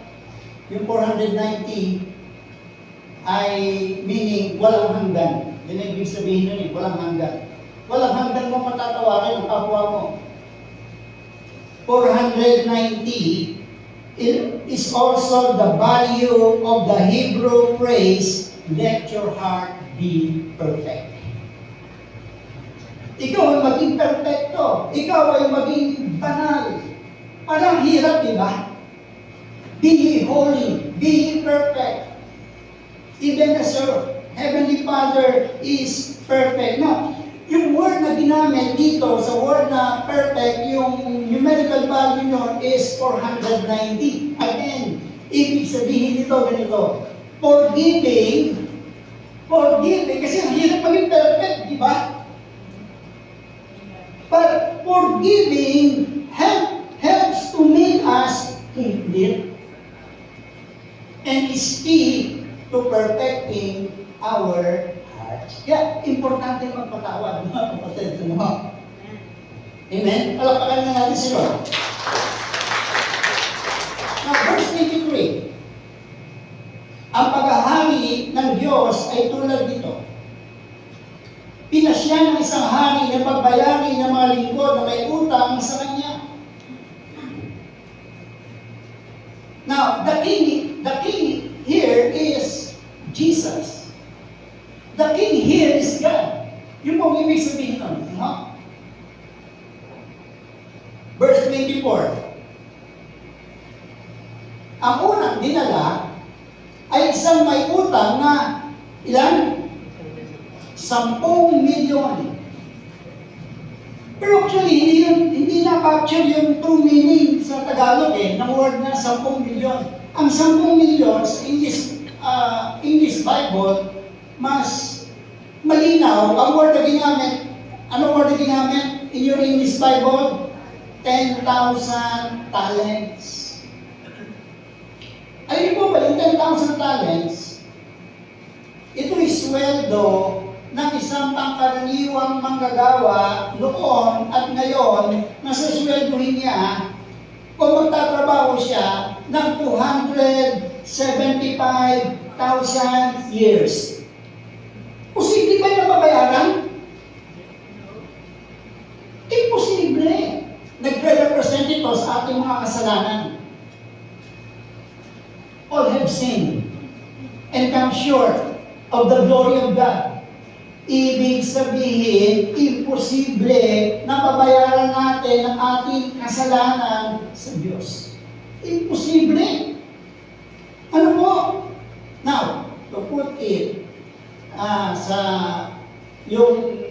Yung 490 ay meaning walang hanggan. Yan ang ibig sabihin nun walang hanggan. Walang hanggan mo matatawarin ang kapwa mo. 490 is also the value of the Hebrew phrase, let your heart be perfect. Ikaw ay maging perfecto. Ikaw ay maging banal. Parang hirap, di ba? Be ye holy. Be ye perfect. Even as your Heavenly Father is perfect. Now, yung word na ginamit dito, sa word na perfect, yung numerical value nyo is 490. Again, ibig sabihin nito ganito. Forgiving, kasi ang hirap maging perfect, di ba? But forgiving helps to make us complete and is key to perfecting our hearts. Kaya, importante magpatawad, mga kapatid. Ano? Amen? Palakpakan na natin si Lord. Now, verse 23. Ang paghahari ng Diyos ay tulad nito. Pinasya ng isang hari na pagbayari ng mga lingkod na may utang sa kanya. Now, the king here is Jesus. The king here is God. Yung pong ibig sabihin nun. No? Verse 24. Ang unang dinala ay isang may utang na ilan? 10 milyon. Pero actually, hindi na-capture yung true meaning sa Tagalog ng word na 10 milyon. Ang 10 milyon sa English Bible, mas malinaw. Ang word na ginamit, ano word na ginamit in your English Bible? 10,000 talents. Ayun po ba, yung 10,000 talents, ito ay sweldo ng isang pangkaraniwang manggagawa noon at ngayon na susweldohin niya kung magtatrabaho siya ng 275,000 years. Posible ba yung mabayaran? Imposible. Nagre-represent ito sa ating mga kasalanan. All have sinned and come short of the glory of God. Ibig sabihin, imposible na mabayaran natin ang ating kasalanan sa Diyos. Imposible. Ano po? Now, to put it sa yung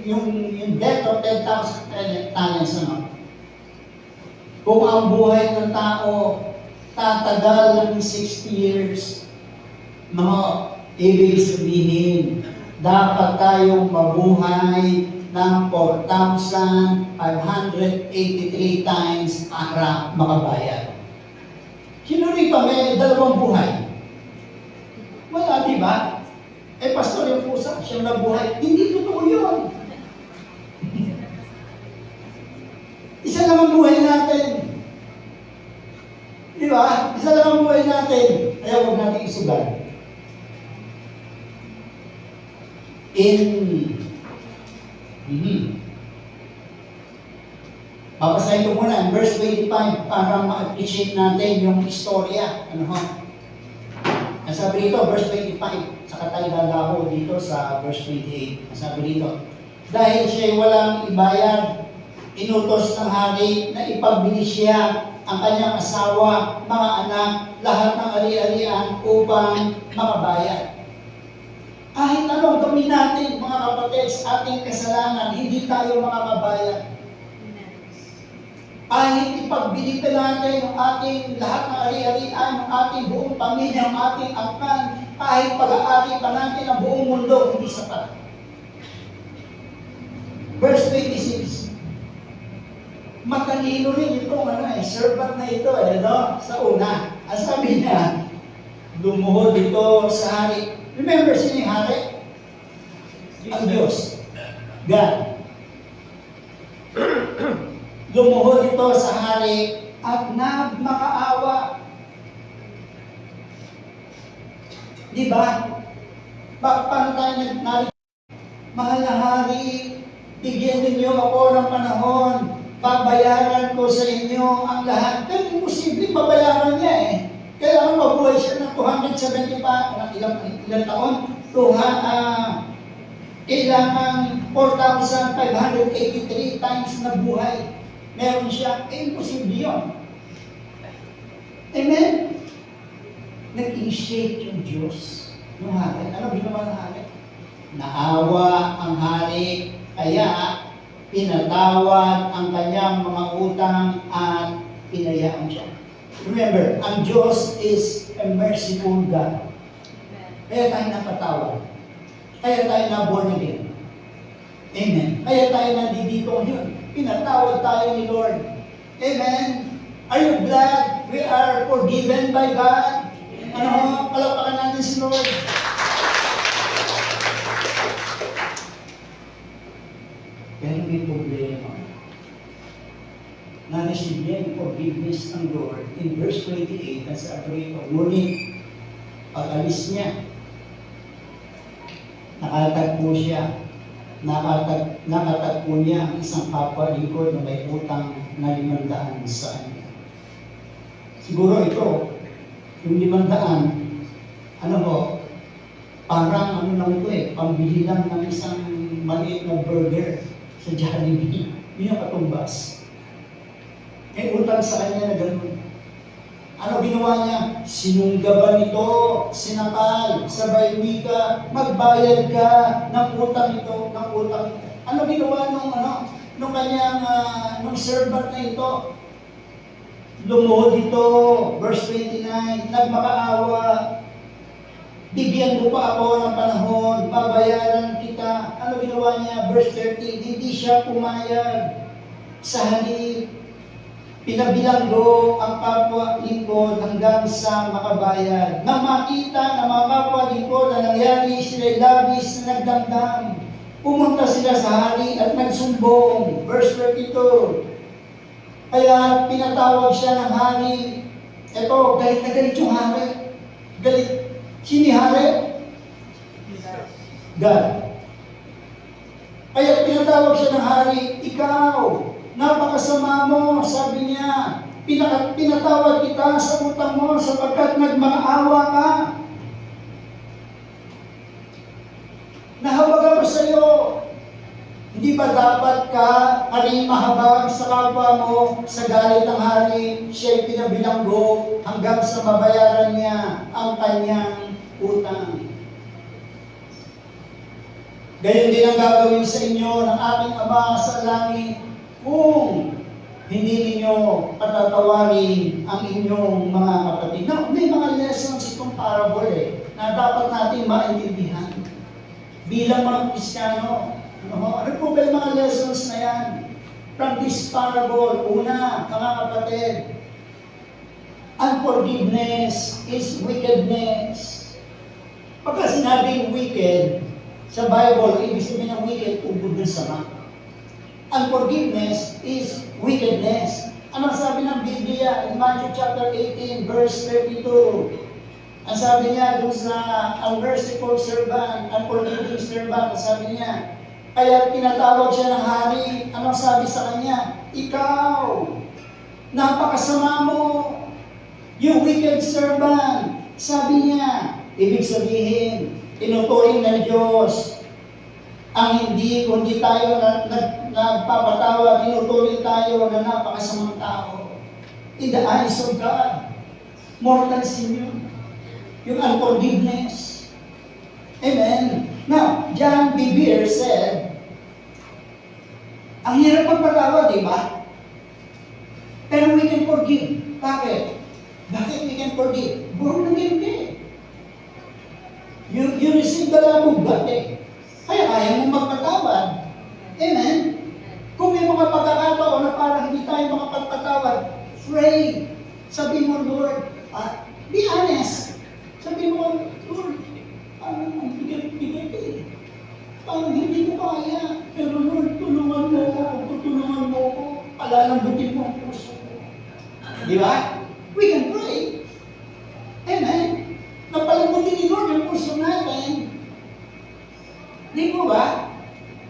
death of 10,000 talents, ano? Kung ang buhay ng tao tatagal ng 60 years, no, ibig sabihin, dapat tayong mabuhay ng 4,583 times para makabayad. Sino rin pa may 2 buhay? Wala, di ba? Pastor, yung pusa, siyang nabuhay. Hindi totoo yun. Isa lang ang buhay natin. Di ba? Isa lang ang buhay natin. Kaya huwag natin isugal. Babasahin ko muna ang verse 25 para ma-appreciate natin yung istorya. Ano ho? Ang sabi dito, verse 25, saka tayo lalaho dito sa verse 28. Ang sabi dito, dahil siya'y walang ibayad, inutos ng hari na ipagbili siya ang kanyang asawa, mga anak, lahat ng ari-arian upang makabayad. Kahit anong gawin natin, mga kapatid, sa ating kasalanan, hindi tayo makakabayad. Kahit ipagbili pa natin ang ating lahat ng ari-arian, ang ating buong pamilya, ang ating angkan, kahit pag-aari pa natin ang buong mundo, hindi sapat. Verse 26. Matalino rin itong servant na ito, no? Sa una. Ang sabi niya, lumuhod ito sa hari. Remember, sino yung hari? Ang Diyos. God. Lumuhod ito sa hari at nagmakaawa. Di ba? Paano tayo narinig? Mahal na hari, bigyan ninyo ako ng panahon. Babayaran ko sa inyo ang lahat. Pero imposible, babayaran niya Kailangan mabuhay siya ng 275, ilang taon? Kailangan 4,583 times na buhay. Meron siya, imposible yun. Amen? Nag-initiate yung Diyos ng hari. Ano ginawa ng hari? Naawa ang hari, kaya pinatawad ang kanyang mga utang at pinayaan siya. Remember, ang Diyos is a merciful God. Kaya tayo napatawad. Kaya tayo na born again. Amen. Kaya tayo nandito ngayon. Pinatawad tayo ni Lord. Amen. Are you glad we are forgiven by God? Ano, palakpakan natin si Lord. Pero may problema. Na-receive niya yung forgiveness ng Lord in verse 28, nasabi rito, ngunit pag-alis niya, nakatagpo siya, nakatagpo niya ang isang kapwa lingkod na may utang na 500 sa kanya. Siguro ito, yung 500, ano ho, parang ano lang ito pambili lang ng isang maliit na burger sa Jollibee. Yun yung katumbas. May utang sa kanya na gano'n. Ano ginawa niya? Sinunggaban ito, sinakal, sabay wika, magbayad ka ng utang ito, ng utang ito. Ano ginawa nung kanyang, nung servant na ito? Lumuhod ito, verse 29, nagmakaawa, bigyan mo pa ako ng panahon, babayaran kita. Ano ginawa niya? Verse 30, hindi siya pumayag. Sa halip, pinabilanggo ang kapwa lingkod hanggang sa makabayad. Nang makita ng mga kapwa lingkod na nangyari, sila'y labis na nagdamdam. Pumunta sila sa hari at nagsumbong. Verse 32. Kaya pinatawag siya ng hari. Ito, galit na galit yung hari. Galit. Sini hari? God. Kaya pinatawag siya ng hari, ikaw, napakasama mo, sabi niya, pinatawad kita sa utang mo sapagkat nagmakaawa ka. Nahabag ako sa iyo. Hindi ba dapat ka rin mahabag sa kapwa mo sa galit ng hari? Siya'y pinabilanggo hanggang sa mabayaran niya ang kanyang utang. Gayon din ang gagawin sa inyo ng ating Ama sa langit kung hindi ninyo patatawarin ang inyong mga kapatid. Now, may mga lessons itong parable na dapat natin maintindihan. Bilang mga Kristiyano, ano po ba yung mga lessons na yan? From this parable, una, mga kapatid, unforgiveness is wickedness. Pagka sinabing wicked, sa Bible, ibig sabihin ng wicked, ubod ng sama. Unforgiveness is wickedness. Ano sabi ng Biblia in Matthew chapter 18, verse 32? Ang sabi niya dun sa unmerciful servant, unforgiving servant, ang sabi niya, kaya pinatawag siya ng hari. Anong sabi sa kanya? Ikaw, napakasama mo. You wicked servant. Sabi niya, ibig sabihin, tinuturing ng Diyos ang hindi, kundi tayo nagpapatawa, tinuturing tayo na napakasamang tao. In the eyes of God, mortal sin yun. Yung unforgiveness. Amen. Now, John B. Beer said, ang hirap magpatawa, di ba? Pero we can forgive. Bakit? Bakit we can forgive? Born again din. You receive the love of God Kaya kaya mong magpatawad. Amen? Kung may mga pagkakataon na parang hindi tayo makapagpatawad, pray. Sabi mo, Lord, be honest. Sabi mo, Lord, parang ang bigat-bigat Parang hindi ko kaya. Pero Lord, tulungan mo ako. Tutulungan mo ako. Palalambutin mo ang puso ko. Di ba? We can pray. Amen? Napalambutin ni Lord ang puso natin. Di po ba?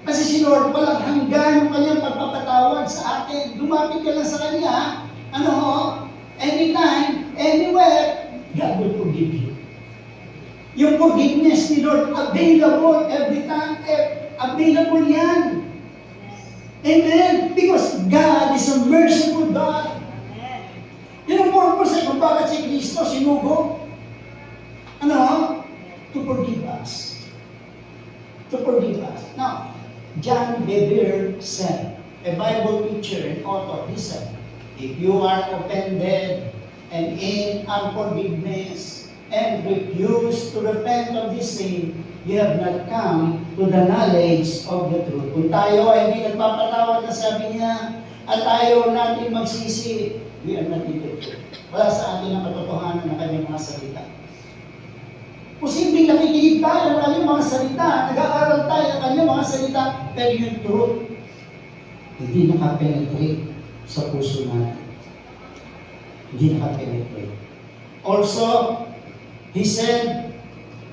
Kasi si Lord walang hanggan yung kanyang pagpapatawad sa atin. Lumapit ka lang sa Kanya. Ano ho? Anytime, anywhere, God will forgive you. Yung forgiveness ni Lord available every time, available yan. Amen? Because God is a merciful God. Yun ang purpose kung bakit si Kristo sinugo. Ano? To forgive us. To forgive us. Now, John Bevere said, a Bible teacher and author, he said, if you are offended and in unforgiveness and refuse to repent of this sin, you have not come to the knowledge of the truth. Kung tayo ay hindi nagpapatawad na sabi niya, at ayaw natin magsisi, we are not in the truth. Wala sa atin ang katotohanan ng kanyang mga salita. Posibleng nakikinig tayo ng kanyang mga salita, nag-aaral tayo ng kanyang mga salita, pero yung truth, hindi nakapenetrate sa puso natin. Hindi nakapenetrate. Also, he said,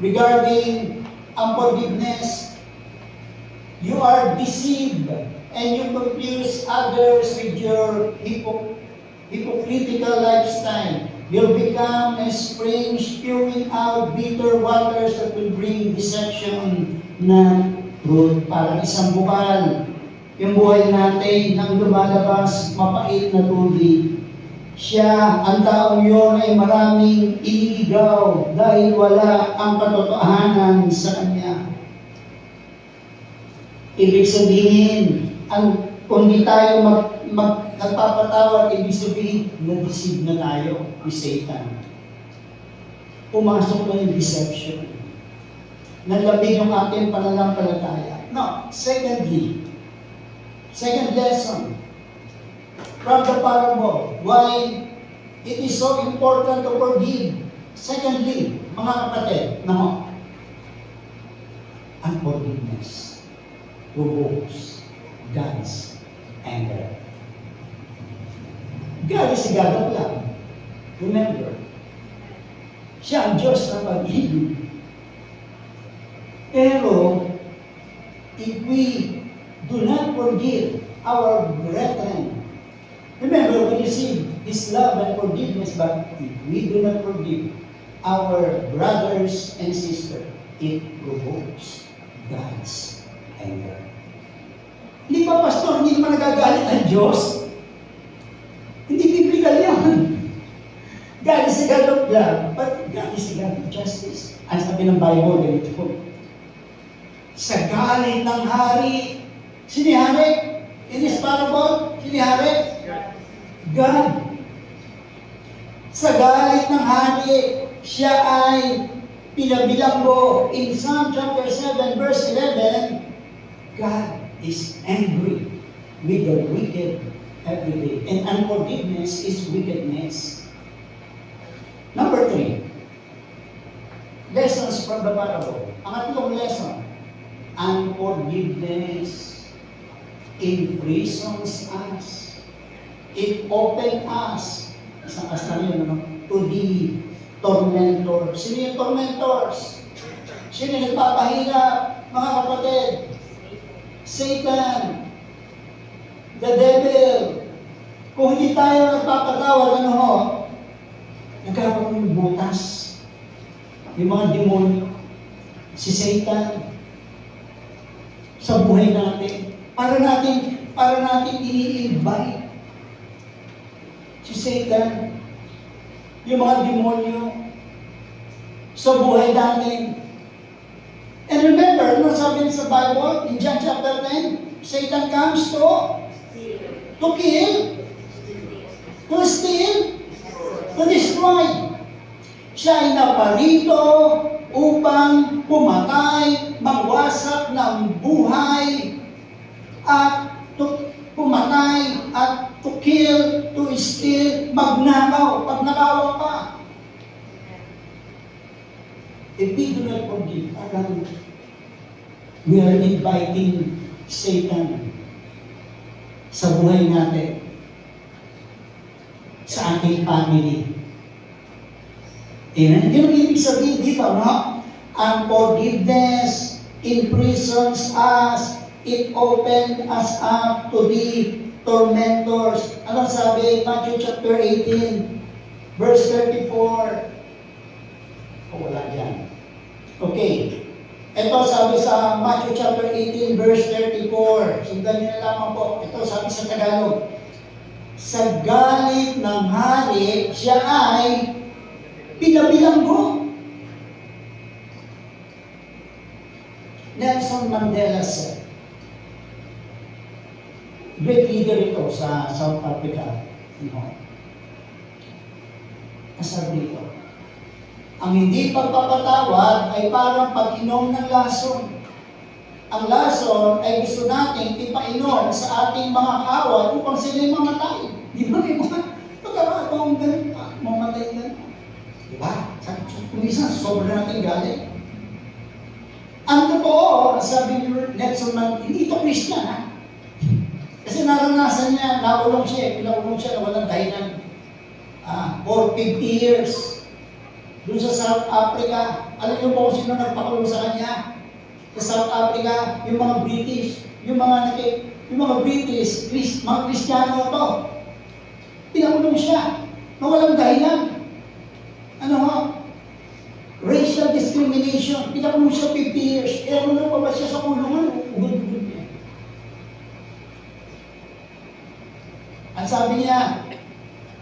regarding unforgiveness, you are deceived and you confuse others with your hypocritical lifestyle. You'll become a spring spewing out bitter waters that will bring deception na truth. Parang isang bukal. Yung buhay natin nang lumalabas, mapait na tubig. Siya, ang taong yun ay maraming iligaw dahil wala ang katotohanan sa kanya. Ibig sabihin, kung di tayo nagpapatawad, ibig sabihin, na-deceive na tayo ni Satan. Pumasok na yung deception. Nalabig yung ating pananampalataya. No, second lesson from the parable, why it is so important to forgive. Secondly, mga kapatid, unforgiveness provokes God's anger. God is a God of love. Remember, siya ang Diyos ng pag-ibig. Pero, if we do not forgive our brethren, remember, we receive His love and forgiveness, but if we do not forgive our brothers and sisters, it provokes God's anger. Hindi ba, Pastor, hindi naman nagagalit ang Diyos? Hindi biblical yan. God is a God of love, but God is a God of justice. Ang sabi ng Bible, ganito, sa galit ng hari, sinihari, in this parable, sinihari, God. Sa galit ng hari, siya ay pinabilanggo in Psalm chapter 7 verse 11, God is angry with the wicked every day. And unforgiveness is wickedness. Number 3, lessons from the parable. Ang atlong lesson, unforgiveness imprisons us. It opens us, isang kasali to the tormentors. Sino yung tormentors? Sino yung nagpapahirap, mga kapatid? Satan, the devil. Kung hindi tayo nagpapatawad, nagkaroon ng butas. Yung mga demonyo, si Satan, sa buhay natin, para natin i-invite si Satan, yung mga demonyo, sa buhay natin. And remember, ano sabi sa Bible, in John chapter 10, Satan comes to kill, to steal, to destroy. Siya ay naparito upang pumatay, magwasak ng buhay, at pumatay, at to kill, to steal, magnakaw, pagnakawan pa. If we do not forgive, we are inviting Satan sa buhay natin, sa ating family. Amen? Yun ang ibig sabihin dito, no? Unforgiveness imprisons us. It opened us up to be tormentors. Ano sabi? Matthew chapter 18, verse 34. Wala yan. Okay. Ito sabi sa Matthew chapter 18 verse 34. Sundan niyo na lamang po. Ito sabi sa Tagalog. Sa galit ng hari, siya ay pinabilanggo. Nelson Mandela said, great leader ito sa South Africa. Nasabi ito, ang hindi pagpapatawad ay parang pag-inom ng lason. Ang lason ay gusto nating ipainom sa ating mga kaaway upang sila'y mamatay. Di ba may mga pagkakataong ganun pa, mamatay na. Di ba? Kung isa, sobra natin galit. Ang totoo, sabi ni Nelson Mandela, hindi ito Christian, ha? Kasi naranasan niya, nakulong siya, pinakulong siya na walang dahilan. For 50 years. Doon sa South Africa, alam niyo po kung sino nagpakulong sa kanya? Sa South Africa, yung mga British, yung mga British, mga Kristiyano to. Pinakulong siya, na walang dahilan. Ano ho? Racial discrimination. Pinakulong siya 50 years. Kaya nung napabas siya sa kulungan, ugod-ugod niya. Ang sabi niya,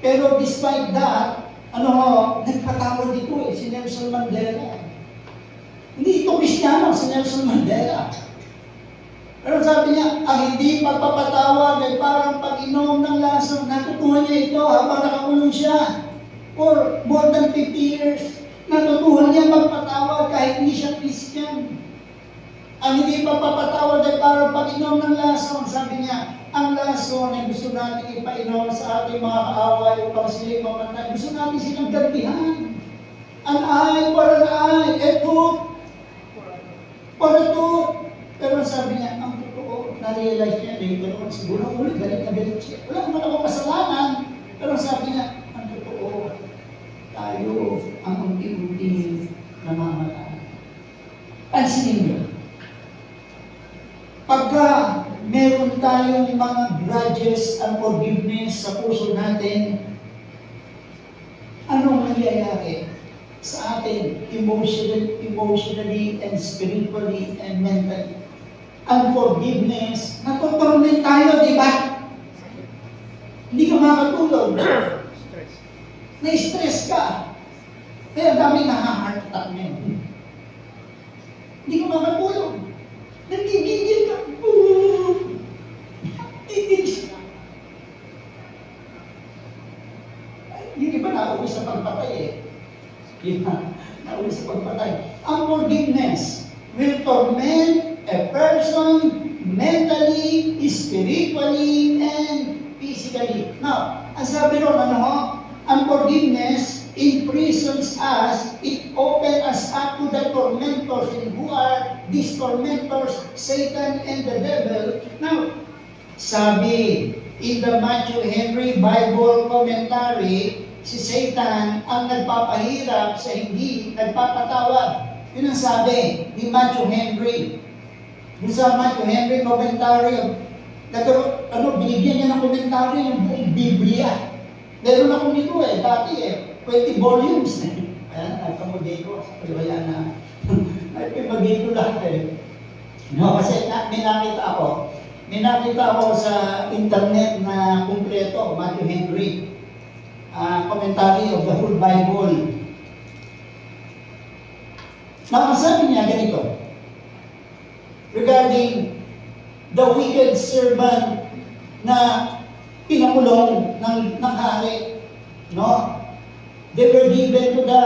pero despite that, nagpatawad dito si Nelson Mandela. Hindi ito Kristiyano, si Nelson Mandela. Pero sabi niya, ang hindi pagpapatawad ay parang pag-inom ng lason. Natutuhan niya ito habang nakakulong siya for more than 50 years. Natutuhan niya magpatawad kahit hindi siya Christian. Ang hindi pagpapatawad ay parang pag-inom ng lason. Sabi niya, ang lason ay gusto natin ipainom sa ating mga kaaway upang sila'y mamatay. Gusto natin silang gantihan. An eye for an eye, a tooth for a tooth. Pero sabi niya, ang totoo, na-realize niya later on, siguro ulit, galit na galit siya. Wala naman ako kasalanan. Pero sabi niya, ang totoo, tayo ang unti-unti namamatay. Pansinin niyo, pagka meron tayong mga grudges and forgiveness sa puso natin, anong nangyayari sa atin emotionally and spiritually and mentally? Ang forgiveness, natutorment tayo, di ba? Hindi ka makatulog. Na-stress ka. Kaya dami na-heart attack ngayon. Hindi ka makatulog. Nagigigil ka. Yung iba nauwi sa pagpatay eh. Nauwi sa pagpatay. Ang forgiveness will torment a person mentally, spiritually, and physically. Now, ang sabi ron, ang forgiveness imprisons us, it opens us up to the tormentors. And who are these tormentors? Satan and the devil. Now, sabi in the Matthew Henry Bible Commentary, si Satan ang nagpapahirap sa hindi nagpapatawad. Yun ang sabi ni Matthew Henry. Yung sa Matthew Henry Commentary, binigyan niya ng komentaryo yung buong Biblia. Meron ako nito dati 20 volumes. Ayan, nagpamagay ko. Kaya na, nagpamagay ko lahat No, kasi may nakita ako sa internet na kumpleto, Matthew Henry, commentary of the whole Bible. Now, sabi niya ganito, regarding the wicked servant na pinakulong ng hari, no? They were given to the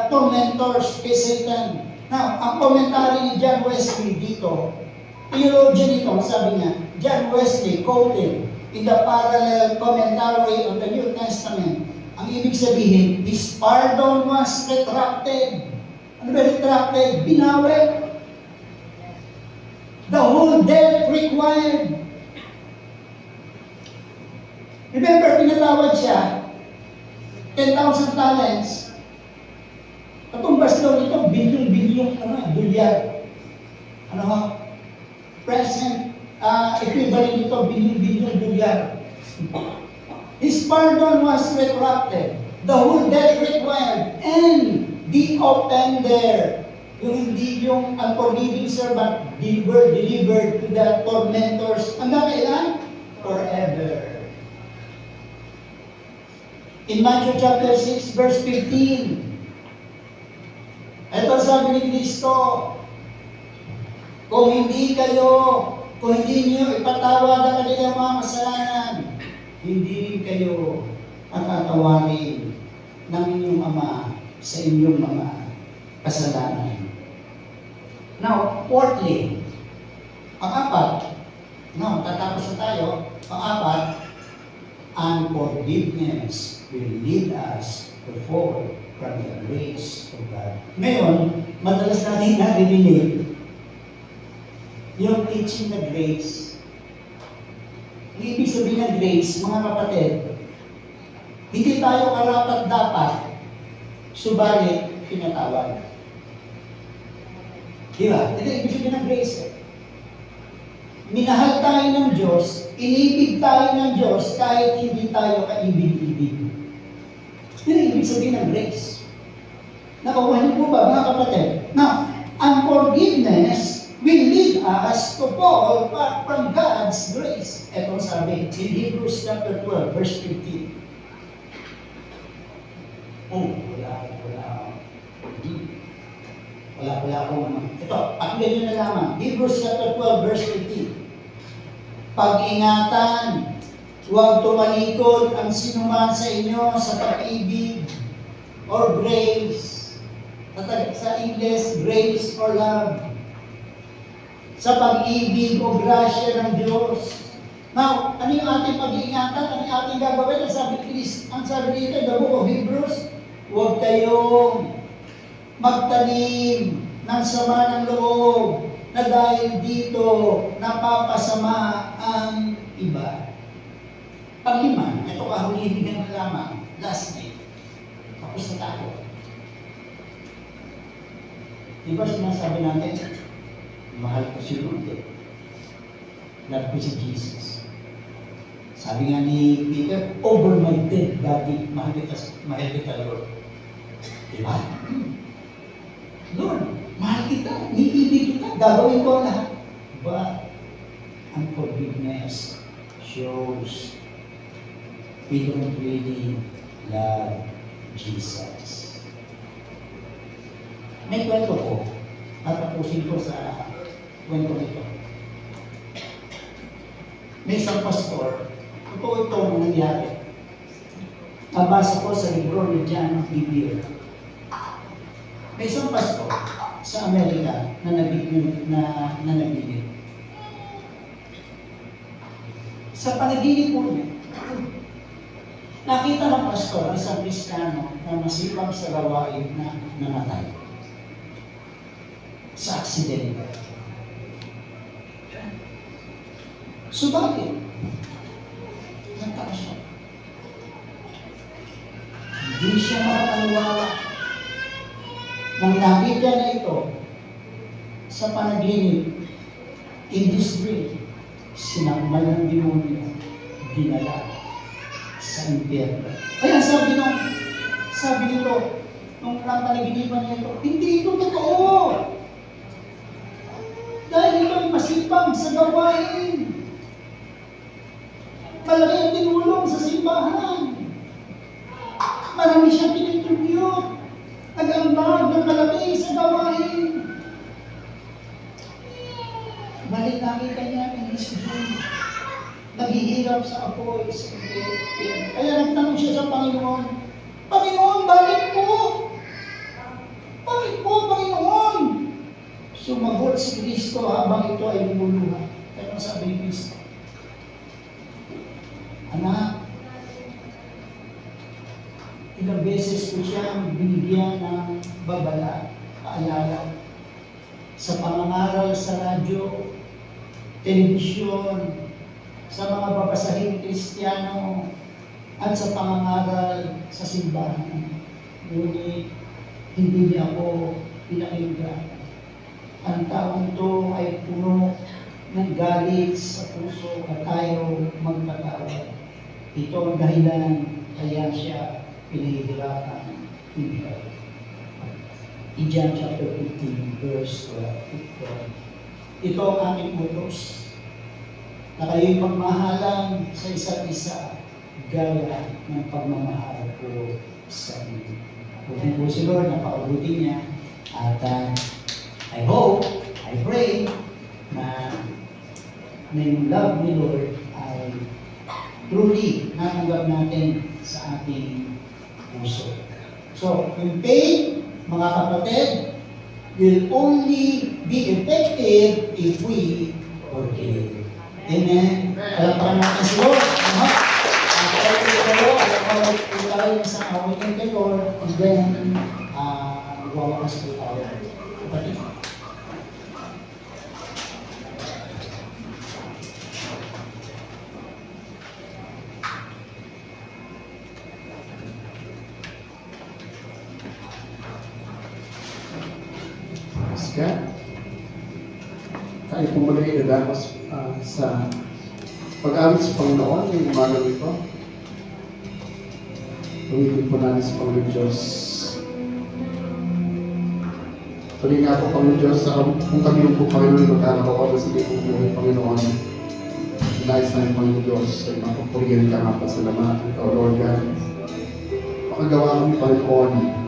tormentors kay Satan. Now, ang commentary ni John Wesley dito, theologian ito, sabi niya, John Wesley quoted in the parallel commentary of the New Testament. Ang ibig sabihin, his pardon was retracted. Ano ba retracted? Binawi. The whole debt required. Remember, pinatawad siya, 10,000 talents. Katumbas daw nito, bilyong-bilyong dolyar. Present equivalent nito, bilyong-bilyong dolyar. His pardon was retracted. The whole debt required. And the offender Yung hindi yung unforgiving servant delivered to the tormentors. Hanggang kailan? Forever. In Matthew chapter 6, verse 15, ito sabi ni Kristo, kung hindi niyo ipatawad ang kanilang mga kasalanan, hindi kayo patatawarin ng inyong Ama sa inyong mga kasalanan. Now, fourthly, pang-apat, tatapos na tayo, pang-apat, unforgiveness will lead us to fall from the grace of God. Ngayon, madalas natin narinig yung teaching na grace. Ang ibig sabihin ng grace, mga kapatid, hindi tayo karapat-dapat, subalit pinatawad. Di ba? Ito ang ibig sabihin ng grace. Minahal tayo ng Diyos, inibig tayo ng Diyos kahit hindi tayo kaibig-ibig. Yan ang ibig sabihin ng grace. Nakuha niyo po ba, mga kapatid? Now, unforgiveness will lead us to fall back from God's grace. Ito sabi, in Hebrews chapter 12, verse 15. Wala akong ito, pakinggan nyo na lamang. Hebrews chapter 12, verse 15. Pag-ingatan, huwag tumalikod ang sinuman sa inyo sa pag-ibig or grace. Sa English, grace or love. Sa pag-ibig o grasya ng Diyos. Now, ano yung ating pag-iingatan? Ano yung ating gagawin? Ang sabi dito, the book of Hebrews, huwag kayong magtanim ng sama ng loob na dahil dito napapasama ang iba. Panglima, ito kahulihan na lamang, last night, tapos na tayo. Diba sinasabi natin, mahal ko si Lord, love ko si Jesus. Sabi nga ni Peter, over my dead body, mahal kita Lord. Diba? Lord, mahal kita, niibig kita, gagawin ko lahat. But, unforgiveness shows we don't really love Jesus. May kwento ko, tatapusin ko sa kwento nito. May isang pastor, ito ang nangyari. Nabasa ko sa libro ni John Bevere. May isang pastor sa Amerika na nagbibig. Sa panaginip po niya, nakita ng pastor, isang Kristiyano na masipag sa gawain na namatay sa aksidente. Subalit, nagtaka siya. Hindi siya makapaniwala. Nang nakita na ito sa panaginip, in this dream, sinakmal ng demonyo, dinala sa impyerno. Kaya sabi nito, nung napanaginipan niya ito, hindi ito totoo. Dahil ito ay masipag sa gawain. Malaki ang tinulong sa simbahan. Marami siyang pinitrubyot. Nag-ambag ng malaki sa gawain. Balik nakita niya ng Israel. Naghihirap sa apoy, sa impyerno. Kaya nagtanong siya sa Panginoon, Panginoon, bakit po? Bakit po, Panginoon? Sumagot si Kristo habang ito ay lumuluha. Kaya sabi ni Kristo, Anak, ilang beses ko siyang binigyan ng babala, paalala, sa pangangaral sa radyo, telebisyon, sa mga babasahing Kristiyano, at sa pangangaral sa simbahan. Ngunit, hindi niya ako pinakinggan. Ang taong ito ay puno ng galit sa puso at ayaw magpatawad. Ito ang dahilan kaya siya pinahihirapan. in John chapter 15, verse 12. Ito ang aming utos, na kayo'y pagmahalan sa isa't isa, gaya ng pagmamahal ko sa inyo. Buti po si Lord, napakabuti niya. At I hope, I pray, na yung love ni Lord ay truly natanggap natin sa ating puso. So, yung pain, mga kapatid, will only be effective if we forgive. Amen. Palakpakan natin si Lord. Kaya po tayo sa awitin kay Lord, and then, magwawakas po tayo. Kapatid. Ska, tayo po muli dadamos sa pag-awit sa Panginoon ngayong umaga ito. Pagiging po natin sa Panginoon Diyos. Pali nga po Panginoon Diyos, kung kami yung po Panginoon magkakaroon sa libong buhay Panginoon, nais namin Panginoon Diyos ay mapapurihan ka nga pasalamat. Ikaw Lord God, makagawa kami Panginoon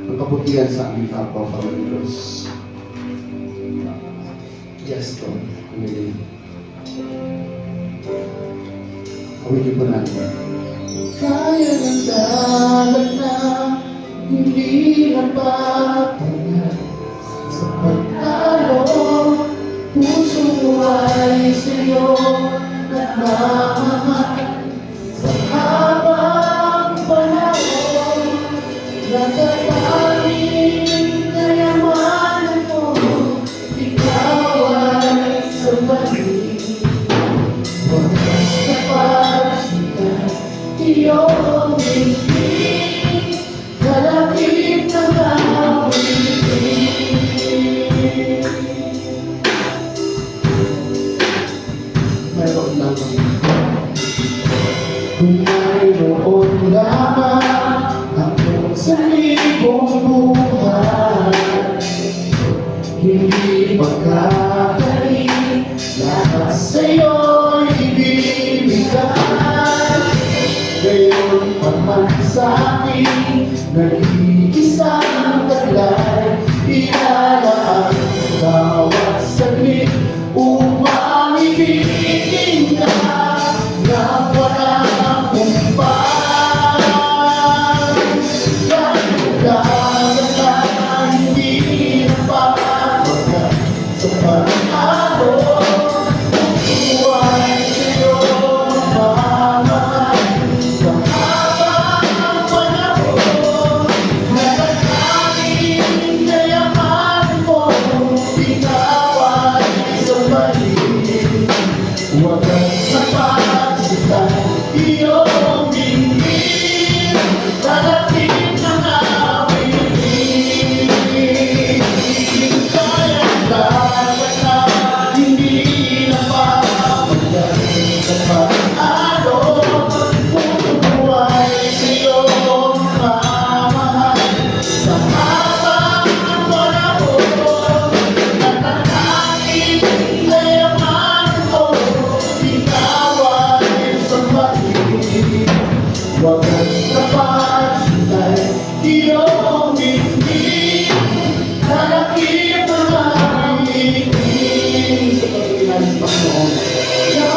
ang kabutihan sa aming kapwa, Panginoon Diyos. Yes, Lord. Amen. Awigin po natin. Kaya ng dagat na hindi napapanag sa pagkalo, puso mo ay sa'yo nagmamahal sa habang panahon. Nagkakaling kayamanan mo, ikaw ay sumali. Wagas na pagsikan, iyong ibig, kalapit na kawitin. Mayroon lang kung mayroon lamang ako sa libong buhay, hindi pagkakali, lahat sa'yo'y ibibigay. Gayon pa man sa'kin, nag-iisang taglay, ilalaan bawat saglit upang ibigin ka na walang kumpay. Dahil hindi napapagat sa pag-alo, buhay sa'yo mamahal sa habang panahon. Nagkakaling kayamanan mo, ikaw ay sumali. Wagas na pagsitan, iyong bingin, kalapit na nawitin. Kayang dagat na hindi napapagat sa pag-alo, buhay sa'yo mamahal sa habang panahon. Nagkakaling kayamanan mo, ikaw ay sumali. Wagas na pagsitay, iyong bingin, kalapit na nawitin. Sa pagkakaling Panginoon, kaya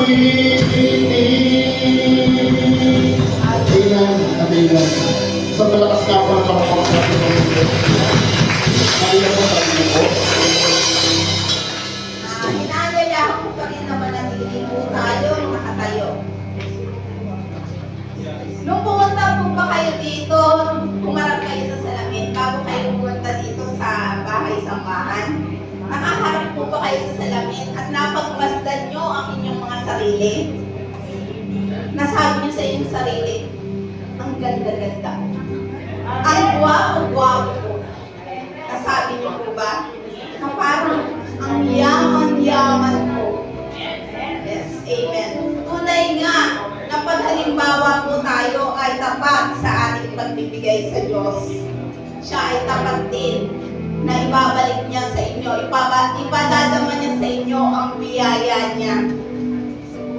Amen. Amen. Sa malakas nga po ang pangapos natin ng Diyos. Kaya po sa inyo po. Inaanyayahan ko pa rin na manatili po tayo nakatayo. Nung pumunta po ba kayo dito, humarap kayo sa salamin bago kayo pumunta dito sa bahay-sambahan? Nakaharap po ba kayo sa salamin at napagmasdan nyo ang inyong mga sarili? Nasabi nyo sa inyong sarili, ang ganda-ganda. Ang gwapo-gwapo. Nasabi nyo po ba? Na parang ang yaman-yaman po. Yes, amen. Tunay nga, na paghalimbawa po tayo ay tapat sa ating pagbibigay sa Diyos. Siya ay tapat din na ibabalik niya sa inyo, ipadadama niya sa inyo ang biyaya niya.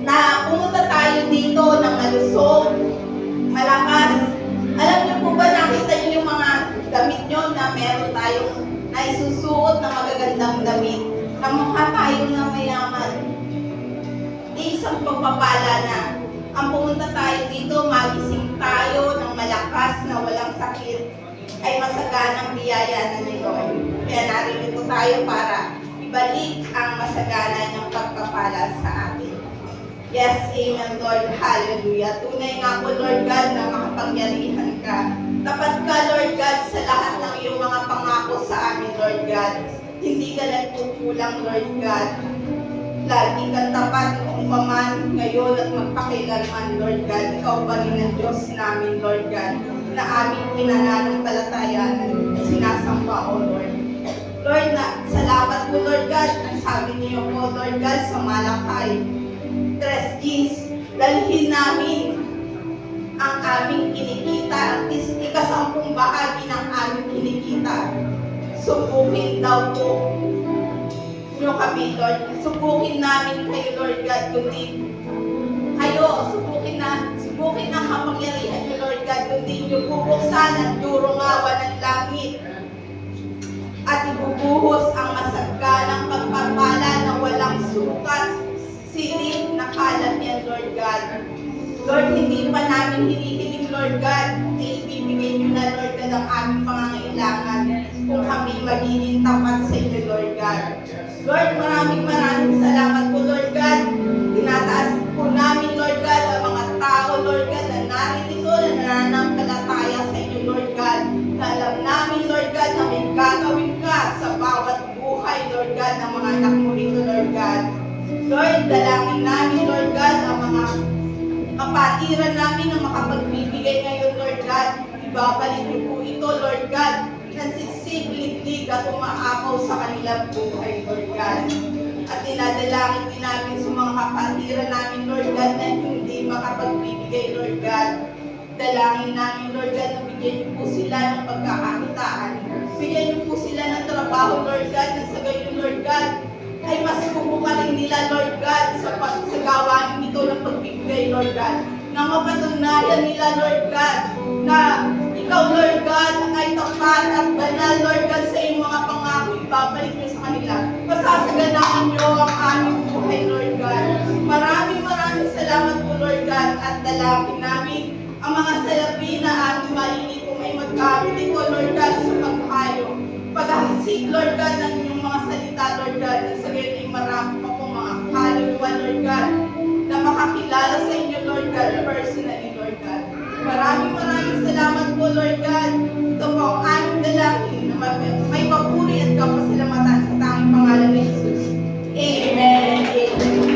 Na pumunta tayo dito ng malusog, malakas. Alam niyo po ba, nakita niyo yung mga damit niyo na meron tayong naisusuot na magagandang damit. Kamukha tayo na mayaman. Di isang pagpapala na ang pumunta tayo dito, magising tayo ng malakas na walang sakit, ay masaganang biyaya na ni Lord. Kaya narito tayo para ibalik ang masagana niyang pagpapala sa atin. Yes, amen, Lord. Hallelujah. Tunay nga po, Lord God, na makapangyarihan ka. Tapat ka, Lord God, sa lahat ng iyong mga pangako sa amin, Lord God. Hindi ka nagkukulang, Lord God. Lagi kang tapat noong paman, ngayon at magpakailanman, Lord God. Ikaw pa rin ang Diyos namin, Lord God, na aming pinananampalatayan at sinasamba, O Lord. Lord, salamat po, Lord God. Ang sabi niyo po, Lord God, sa Malakay 3:10, dalhin namin ang aming kinikita, ikasampung bahagi ng aming kinikita. Subukin daw po nyo kami, Lord. Subukin namin kayo, Lord God, kundi kayo, subukin ang kapangyarihan nyo, Lord God, kundi nyo bubuksan ang durungawan ng langit at ibubuhos ang masagganang pagpapala na walang sukat, silid na kalat yan, Lord God. Lord, hindi pa namin hinihiling, Lord God, ay ibibigay nyo na, Lord God, ang aming pangangailangan kung kami magiging tapat sa inyo, Lord God. Lord, maraming salamat po, Lord God. Tinataas po namin, Lord God, ang mga tao, Lord God, na narito, na nananampalataya sa inyo, Lord God. Na alam namin, Lord God, na may gagawin ka sa bawat buhay, Lord God, ng mga anak mo rito, Lord God. Lord, dalangin namin, Lord God, ang mga kapatiran namin na makapagbibigay ngayon, Lord God. Ibabalik niyo po ito, Lord God, na siksik-liglig at umaakaw sa kanilang buhay, Lord God. At dinadalangin din namin sa mga kapatiran namin, Lord God, na hindi makapagbibigay, Lord God. Dalangin namin, Lord God, na bigyan niyo po sila ng pagkakakitaan. Bigyan niyo po sila ng trabaho, Lord God, na sa gayon, Lord God, ay mas kukukarin nila, Lord God, sa gawain ito ng pagbibigay, Lord God. Na mapatunayan nila, Lord God, na ikaw, Lord God, ay tapat at banal, Lord God, sa iyong mga pangako, ibabalik niyo sa kanila. Pasasaganaan niyo ang aming buhay, Lord God. Maraming salamat po, Lord God, at dalangin namin ang mga salapi na aming maingit kung may magkamit ito, Lord God, sa paghayo. Paghahasik, Lord God, ng inyong mga salita, Lord God, na sa gayon ay marami pa po mga kaluluwa, Lord God, na makakilala sa inyo, Lord God, personally, Lord God. Maraming salamat po, Lord God. Ito po ang aming dalangin na may papuri at kapasalamatan sa tanging pangalan ni Jesus. Amen. Amen.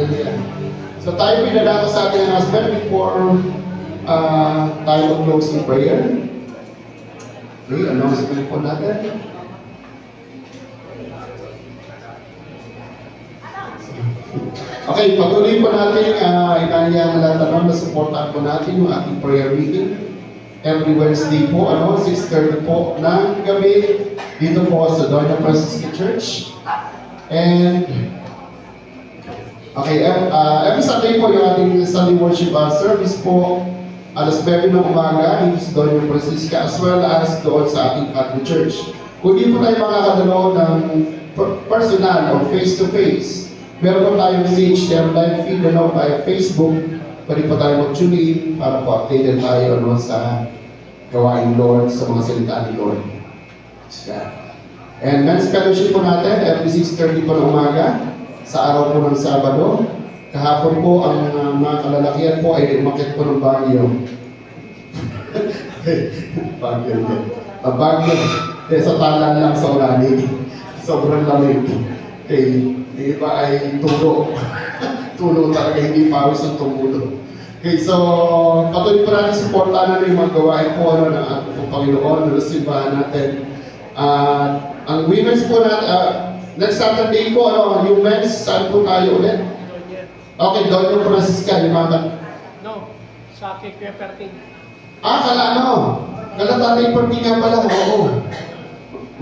Hallelujah. So tayo pinadako sa ating husband before tayo mag-close in prayer. Okay, announcement po natin. Okay, patuloy po natin inanyayahan natin na supportan po natin yung ating prayer meeting. Every Wednesday po, 6:30 po ng gabi dito po sa Doña Francisca Church. And okay, every Sunday po yung ating Sunday worship service po alas 9 ng umaga dito sa Doña Francisca as well as doon sa ating Catholic Church. Kung di po tayo makakadalaw ng personal o face-to-face, meron po tayong HTML live feed via Facebook. Pwede po tayo mag-tune in para po updated tayo sa gawain Lord, sa mga salita ni Lord. Yeah. And men's fellowship po natin, every 6:30 po ng umaga, sa araw po ng Sabado. Kahapon po, ang mga kalalakihan po ay umakit po ng Baguio. Baguio din. Baguio. Sa talan lang sa Urani. Sobrang lamig. Okay. Yung iba ay tulo. Tulo talaga, hindi pawis ang tumulo. Okay, so patuloy po natin supportahan na yung mga gawain po ng ating Panginoon, ng simbahan natin. Ang women's po natin, next Saturday po, yung men's, saan po tayo ulit? Okay, Doña Francisca, yung mga... No, sa Kuya Perting. Kala Tatay Perting nga pala, oo.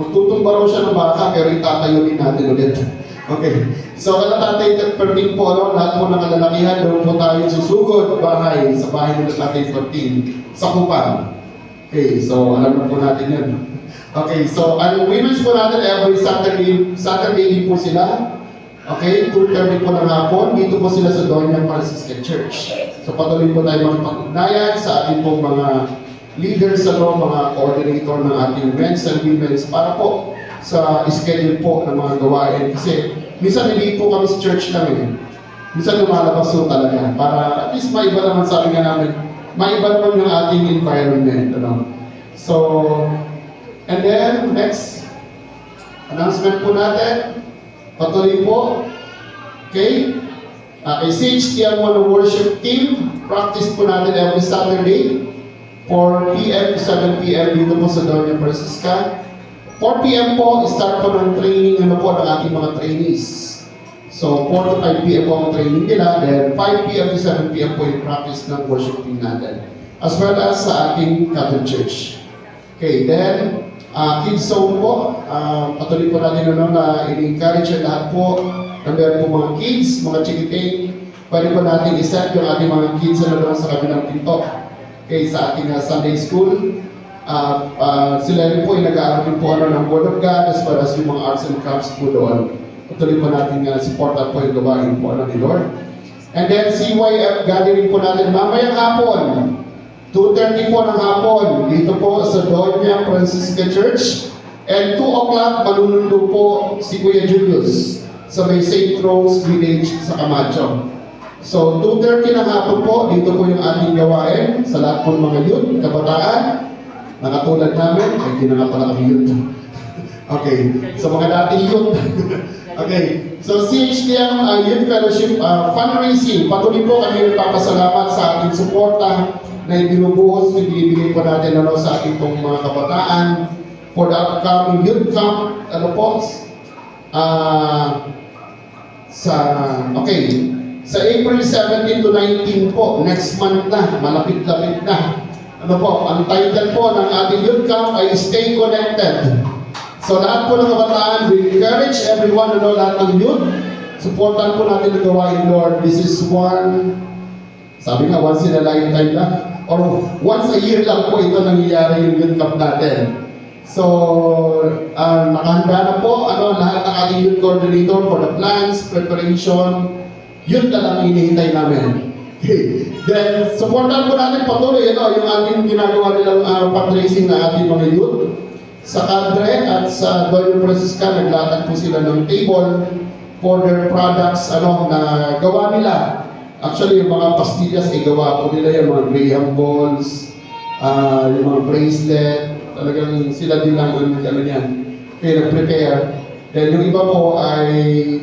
Magtutumba raw siya ng baka, pero itatayo din natin ulit. Okay. So, kala Tatay Perting po, lahat po ng kalalakihan, doon po tayo susugod bahay, sa bahay ng Tatay Perting, sa Kupan. Okay, so alam na po natin yan. Okay, so ang women's po natin, every Saturday din po sila. Okay, 2:30 po ng hapon, dito po sila sa Doña Francisca Church. So patuloy po tayo makipag-ugnayan sa ating pong mga leaders, mga coordinator ng ating men's and women's para po sa schedule po ng mga gawain. Kasi minsan hindi po kami sa church lang eh. Minsan lumalabas po talaga para at least maiba naman sabi nga namin, maiba naman yung ating environment. So, and then next announcement po natin, patuloy po, okay? Kay CHTM One Worship Team, practice po natin every Saturday, 4 p.m. to 7 p.m. dito po sa Doña Francisca. 4 p.m. po, start po ng training ng ating mga trainees. So, 4 to 5 p.m. po ang training nila, then 5 p.m. to 7 p.m. po yung practice ng worship team natin. As well as sa ating Catholic Church. Okay, then, Kids Zone po, patuloy po natin na i-encourage lahat po na meron po mga kids, mga chikiting, pwede po natin iset yung ating mga kids na naman sa kabilang pinto. Okay, sa ating Sunday School, sila rin po nag-aaral po ng Word of God as well as yung mga arts and crafts po doon. Patuloy po natin supportan po yung gawain po ni Lord. And then CYF gathering po natin mamayang hapon, 2:30 po ng hapon, dito po sa Doña Francisca Church. And 2 o'clock, manunundo po si Kuya Julius sa may St. Rose Village sa Camacho. So, 2:30 ng hapon po, dito po yung ating gawain sa lahat po ng mga youth, kabataan, na katulad namin, ay hindi na nga pala kami youth. Okay, sa mga dating youth. Okay, so CHTM Youth Fellowship fundraising, patuloy po kami nagpapasalamat sa ating suporta na ibinubuhos, ibibigay po natin sa ating pong mga kabataan for the upcoming youth camp, sa April 17 to 19 po, next month na, malapit-lapit na. Ang title po ng ating youth camp ay Stay Connected. So lahat po ng kabataan, we encourage everyone, lahat ng youth, supportan po natin ang gawain Lord. This is sabi nga, once in a lifetime lang, or once a year lang po ito nangyayari yung youth camp natin. So, nakahanda na po, lahat ng ating youth coordinator for the plans, preparation, yun na lang hinihintay namin. Then, supportan po natin patuloy, yung ating ginagawa nilang fundraising na ating mga youth. Sa Cadre at sa Doña Francisca, naglatag po sila ng table for their products, na gawa nila. Actually, yung mga pastillas ay gawa po nila, yung mga Graham balls, yung mga bracelet, talagang sila din lang yan, kaya nag-prepare. Then yung iba po ay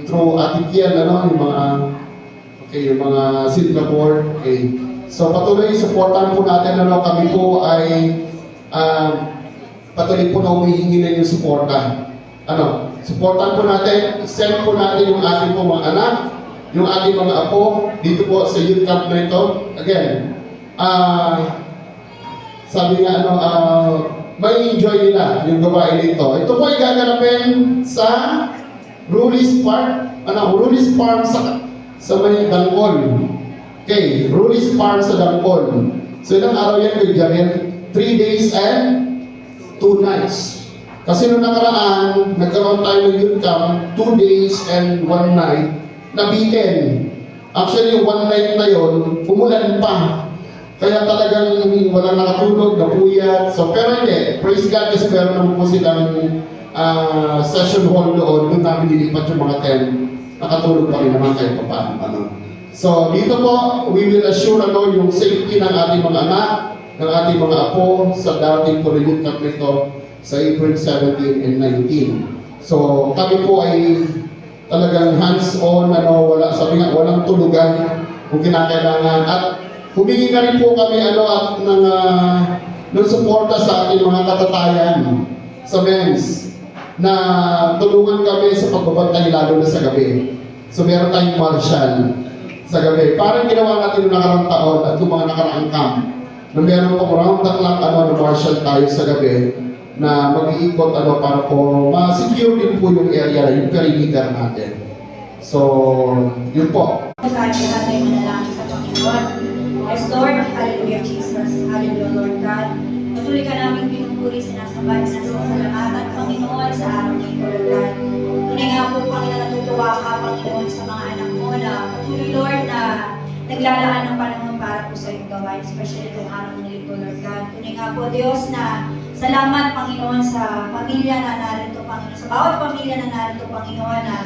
through Ate Kian, yung mga Okay, yung mga Singapore. Okay. So patuloy, supportan po natin. Kami po ay patuloy po na humihingi na yung suporta. Supportan po natin, send po natin yung ating po mga anak, yung ating mga apo, dito po sa youth camp na ito. Again, sabi nga may enjoy nila yung gawain nito. Ito po ay gaganapin sa Rulis Park, Rulis Park sa may Dangkol. Okay, Rulis Park sa Dangkol. So ilang araw yan kay Jarel? 3 days and 2 nights. Kasi noong nakaraan, nagkaroon tayo ng youth camp, 2 days and 1 night na weekend. Actually, 1 night na yon, umulan pa. Kaya talagang walang nakatulog, napuyat. So, pero hindi. Praise God kasi meron naman po silang session hall doon. Doon namin nilipat yung mga tent. Nakatulog pa rin naman kahit pa paano. So, dito po, we will assure yung safety ng ating mga anak, ng ating mga apo sa dating po na youth camp nito sa April 17 and 19. So, kami po ay talagang hands-on, sabi nga, walang tulugan kung kinakailangan. At humingi na rin po kami ng suporta sa ating mga katatayan sa men's na tulungan kami sa pagbabantay lalo na sa gabi. So meron tayong marshal sa gabi. Parang ginawa natin noong nakaraang taon at yung mga nakaraang camp na meron po round the clock na marshal tayo sa gabi na mag-iikot para po ma-secure din po yung area, yung perimeter natin. So, yun po. Tayo natin manalangin sa Panginoon. Yes, Lord, hallelujah, Jesus. Hallelujah, Lord God. Patuloy ka namin pinupuri, sinasambay, sinasasalamatan, Panginoon, sa araw na ito, Lord God. Tunay nga po, Panginoon, natutuwa ka, Panginoon, sa mga anak mo na patuloy, Lord, na naglalaan ng panahon para po sa iyong gawain, especially itong araw na ito, Lord God. Tunay nga po, Diyos, na salamat, Panginoon, sa pamilya na narito, Panginoon, sa bawat pamilya na narito, Panginoon, na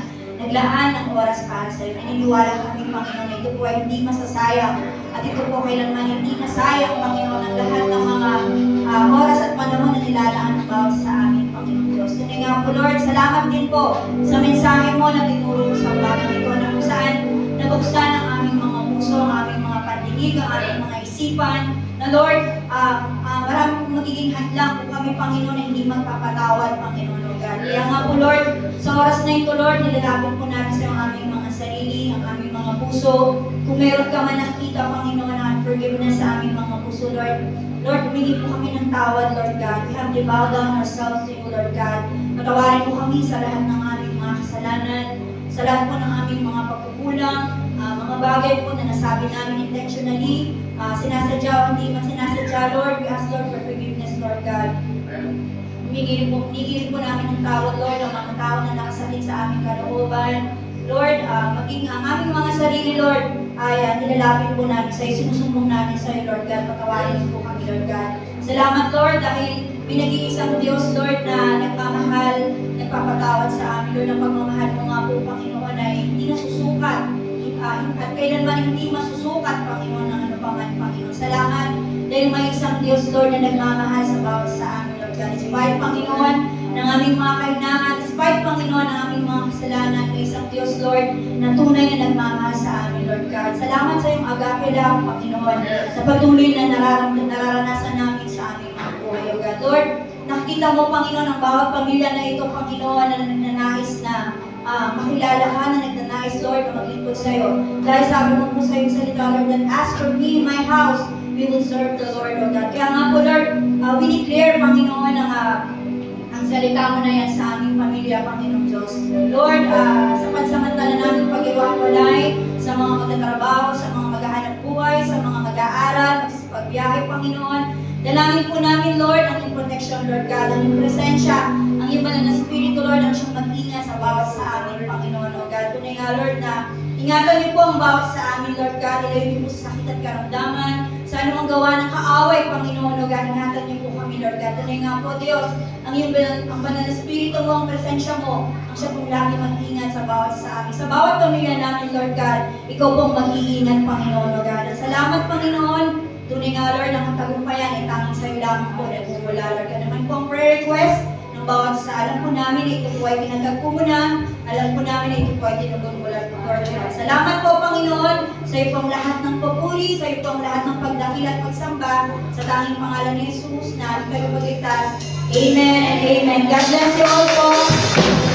naglaan ng oras para sa iyo. Naniniwala kami, Panginoon, na ito po ay hindi masasayang at ito po kailanman hindi nasayang, Panginoon, ang lahat ng mga oras at panahon na nilalaan ng bawat sa amin, Panginoon Diyos. Tunay nga po, Lord, salamat din po sa mensahe mo na tinuro mo sa umagang ito na kung saan nabuksan ang aming mga puso, ang aming mga pandinig, ang aming mga isipan, na Lord, maraming magiging hadlang po kami, Panginoon, na hindi magpapatawad, Panginoon, Lord God. Kaya nga po, Lord, sa oras na ito, Lord, nilalapit po namin sa aming mga sarili, ang aming mga puso. Kung meron ka man nakita, Panginoon, na unforgiveness sa aming mga puso, Lord, Lord, humingi po kami ng tawad, Lord God. We have to bow down ourselves to you, Lord God. Patawarin po kami sa lahat ng aming mga kasalanan, sa lahat po ng aming mga pagkukulang, mga bagay po na nasabi namin intentionally, sinasadya o hindi man sinasadya, Lord. We ask, Lord, for forgiveness, Lord God. Humingi rin po namin ng tawad, Lord, ang mga tao na nakasakit sa aming kalooban. Lord, maging ang aming mga sarili, Lord, ay nilalapit po namin sa iyo, sinusumbong namin sa iyo, Lord God. Patawarin po kami, Lord God. Salamat, Lord, dahil pinag-iisang Diyos, Lord, na nagmamahal, nagpapatawad sa amin, Lord. Ang pagmamahal mo nga po, Panginoon, ay hindi nasusukat. At kailanman hindi masusukat, Panginoon, ng ano pa man, Panginoon. Salamat dahil may isang Diyos, Lord, na nagmamahal sa bawat sa amin, Lord God. Despite, Panginoon, ng aming mga kahinangan, despite, Panginoon, ng aming mga kasalanan, may isang Diyos, Lord, na tunay na nagmamahal sa amin, Lord God. Salamat sa iyong agape lang, Panginoon, sa patuloy na nararanasan namin sa aming mga buhay, Lord God. Lord, nakikita mo, Panginoon, ang bawat pamilya na ito, Panginoon, na nagnanais na makilala ka, na nagnanais, Lord, na maglingkod sa iyo. Dahil sabi mo po sa iyong salita, Lord, that as for me and my house, we will serve the Lord, Lord God. Kaya nga po, Lord, we declare, Panginoon, ang salita mo na yan sa aming pamilya, Panginoon Diyos. Lord, sa pansamantala namin pag-iwalay, sa mga magtatrabaho, sa mga maghahanap buhay, sa mga mag-aaral, sa pagbiyahe, Panginoon, dalangin po namin, Lord, ang iyong protection, Lord God, ang iyong presensya, ang iyong banal na Espiritu, Lord, ang siyang mag-ingat sa bawat sa amin, Panginoon, Lord God. Tunay nga, Lord, na ingatan niyo po ang bawat sa amin, Lord God, ilayo niyo po sa sakit at karamdaman, sa anumang gawa ng kaaway, Panginoon, Lord God, ingatan niyo po kami, Lord God. Tunay nga po, Diyos, ang iyong banal na Espiritu mo, ang presensya mo, ang siya pong lagi mag-ingat sa bawat sa amin. Sa bawat pamilya namin, Lord God, ikaw pong mag-iingat, Panginoon, Lord God. Salamat, Panginoon. Tunay nga, Lord, ang katagumpayan ay tanging sa iyo lamang po na bumula, Lord God. Naman po ang prayer request ng bawat sa alam po namin na ito po ay pinagkagpumunan. Alam po namin na ito po ay tinugong mula po, Lord God. Salamat po, Panginoon. Panginoon. Sa iyo pong lahat ng papuri, sa iyo pong lahat ng pagdakil at pagsamba sa tanging pangalan ni Jesus na kayo magligtas. Amen and amen. God bless you all po.